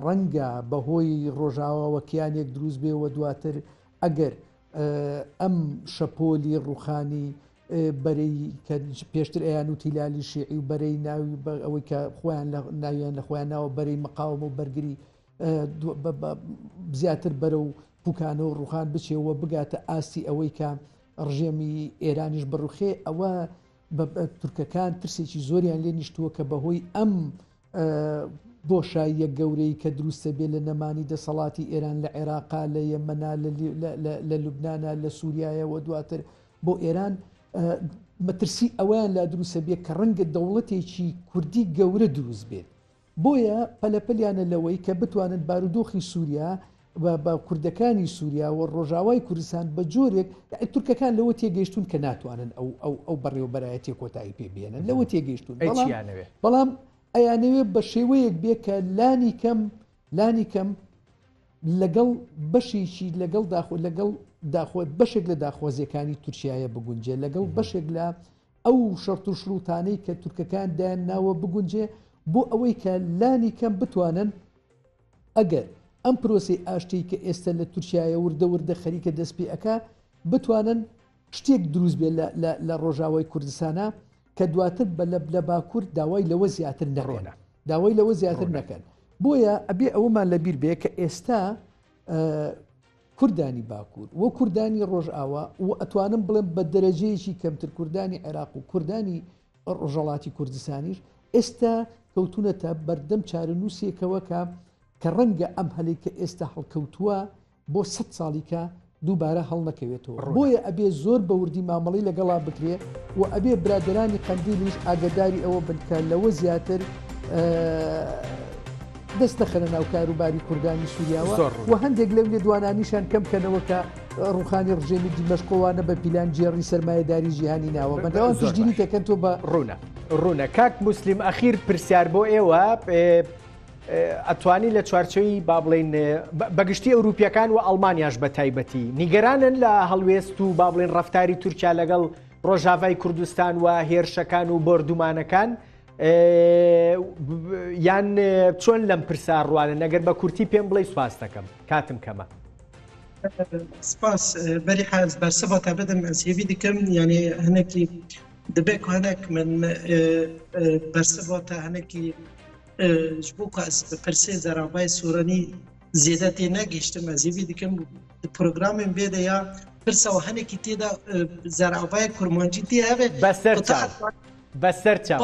ڕەنگە بەهۆی ڕۆژاوەوە کیانێک دروست بێ و دواتر ئەگەر ئەم شەپۆلی ڕوخانی بەرەی کە پێشتر ئەیان و تیلالی شیعی و بەرەی ناوی ئەوەی کە خۆیان ناویان لە خۆیان ناوە بەرەی مەقاوم و بەرگری زیاتر بەرە و پوکانە و ڕوخان بچێەوە بگاتە ئاستی ئەوەی کە ڕژێمی ئێرانیش بڕوخێ ئەوە تورکەکان ترسێکی زۆریان لێ نیشتووە کە بەهۆی ئەم بۆشاییە گەورەی کە دروستە بێ لە نەمانی دەسەڵاتی ئێران لە عێراقا لە یەمەنا لە لوبنانە لە سووریایەوە دواتر بۆ ئێران مەترسی ئەویان لا دروستە بێت کە ڕەنگە دەوڵەتێکی کوردی گەورە دروست بێت بۆیە پەلەپەلیانە لەوەی کە بتوانن بارودۆخی سووریا بە کوردەکانی سووریا و ڕۆژاوای کوردستان بە جۆرێک تورکەکان لەوە تێگەیشتون کە ناتوانن ئەو بەڕێوەبەرایەتی کۆتایی پێبێنن لەوە تێگەیشتون بەڵام ئەیانەوێت بە شێوەیەک بێ کە لانی کەم لەگەڵ بەشێکی لەگەڵ بەشێک لە داخوازیەکانی تورکیایە بگونجێ لەگەڵ بەشێک لە ئەو شەرت و شروتانەی کە تورکەکان دایان ناوە بگونجێ بۆ ئەوەی کە لانی کەم بتوانن ئەگەر ئەم پرۆسی ئاشتی کە ئێستا لە تورکیایە وردە خەریکە دەست پێ ئەکا بتوانن شتێک دروست بێ لە ڕۆژاوای کوردستانە کە دواتر لە باکوور داوای لەوە زیاتر نەکەن بۆیە ئەبێ ئەوەمان لەبیر بێ کە ئێستا کوردانی باکوور و کوردانی ڕۆژئاوا و ئەتوانم بڵێم بە دەرەجەیەکی کەمتر کوردانی عێراق و کوردانی ڕۆژهەڵاتی کوردستانیش ئێستا کەوتونەتە بەردەم چارەنووسێکەوە کە ڕەنگە ئەم هەلێک کە ئێستا هەڵکەوتووە بۆ 100 ساڵیکە دووبارە هەڵ نەکەوێتەوە بۆیە ئەبێ زۆر بەوردی مامەڵی لەگەڵا بکرێ و ئەبێ برادرانی قەندیلیش ئاگداری ئەوە بنکە لەوە زیاتر دەستەخەنە ناو کاروباری کوردانی سووریاوە و هەندێک لەو لێدوانانیشان کەم کەنەوە کە ڕوخانی ڕژێمی دیمەشقۆوانە بە پیلان جێڕی سەرمایهداری جیهانی ناوە بەندەوان پشتگیری دەکەن تۆ بە ڕوونە کاک موسلیم ئەخیر پرسیار بۆ ئێوە ئەتوانی لە چوارچەوەی با بڵێن بەگشتی ئەوروپیەکان و ئەڵمانیاش بە تایبەتی نیگەرانن لە هەڵوێست و با بڵێن ڕەفتاری تورکیا لەگەڵ ڕۆژاوای کوردستان و هێرشەکان و بۆردومانەکان یان چۆن لەم پرسا ڕوانن ئەگەر بە کورتی پێم بڵێ سواس دەکەم کاتم کەمە سپاس بەری حەز بەرسەبەتە بدەم ئەسیێبی دکەم یعنی هەنێکی دەبێت هەنێک من بەرسەبەتە هەنێکی ji bo ku ez bi pirsê zerabayê Sûranî zêde tê negîştim ez ê vî dikim programên bê de ya pirsa û henekî tê de zerabayê kurmancî tê heve beser çav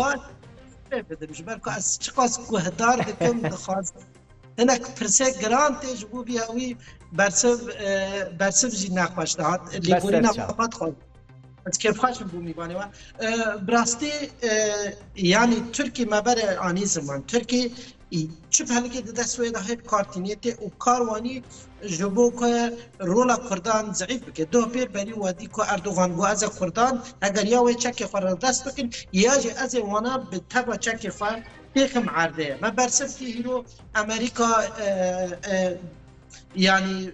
bidim ji ber ku ez çiqas guhdar dikim dixwazim hinek pirsê giran tê ji bo vî wî bersiv jî nexweş dihat lêborîna xwat xwe از کیف خواهشم بو میبانه و براستی یعنی ترکی مبر آنی زمان ترکی چه پهلی که ده سوی ده هیپ کارتینیت و کاروانی جبو که رولا کردان ضعیف بکه دو پیر بری وادی که اردوغان گو از کردان اگر یاوی چکی خواه دست بکن یا جی از وانا به تبا چکی خواه پیخم عرده ما برسف که هیرو امریکا يعني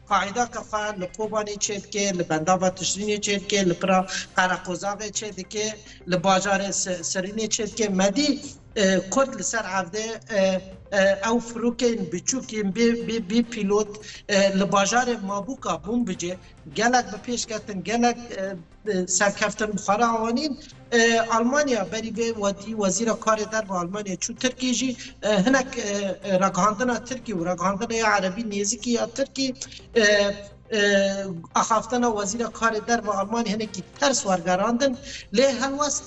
قاعده كفا لقوباني تشيدكي لبندابا تشريني تشيدكي لبرا قراقوزاغي تشيدكي لباجار سريني تشيدكي مدي كرد لسر عفده او فروكين بچوكين بي بيلوت لباجار مابوكا بوم بجي گلک بپیش کردن گلک سرکفتن بخارا آوانین آلمانیا بری به وزیر کار در با آلمانیا چون ترکی جی هنک رگاندن ترکی و رگاندن عربی نیزی یا ترکی اخافتن وزیر کار در با آلمانی هنکی ترس ورگراندن لی هنوست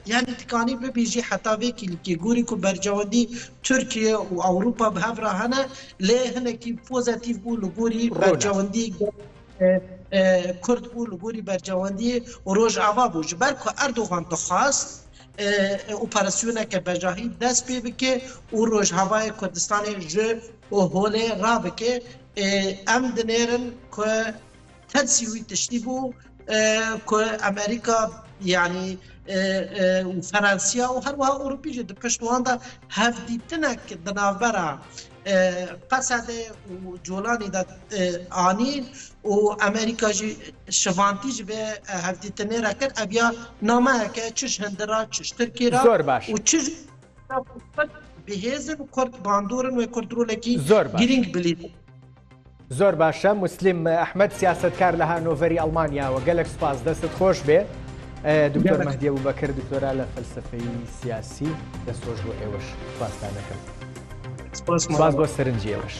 یعنی تکانی ببیجی حتی ویکی که گوری که برجواندی ترکیه و اروپا به هفره هنه لی هنکی پوزیتیو بول گوری برجواندی کرد بول گوری برجواندی و روز آوا بوج برکو اردوغان دخواست اپراسیونه که بجاهی دست پی بکه و روز هوای کردستان جو و هوله را بکه ام دنیرن که تنسیوی تشتیبو که امریکا یعنی و فرانسیا و هر وها اوروپی جد پشتوان دا هفدیتنک دنابرا قصده و جولانی دا آنین و امریکا جی شوانتی جی به هفدیتنه را کرد ابیا نامه که چش هندرا چش ترکی را و چش بهێزن و کورد باندۆرن و کورتڕۆلێکی گرنگ بلیت. زۆر باشە مسلیم ئەحمەد سیاسەتکار لە هانۆڤەری ئەڵمانیاوە گەلێک سوپاس دەستت خۆش بێ دکتۆر مەهدی ئەبوبەکر دکتۆرا لە فەلسەفەی سیاسی دەست خۆش بۆ ئێوەش سپاسدانەکەم. سپاس بۆ سەرنجی ئێوەش.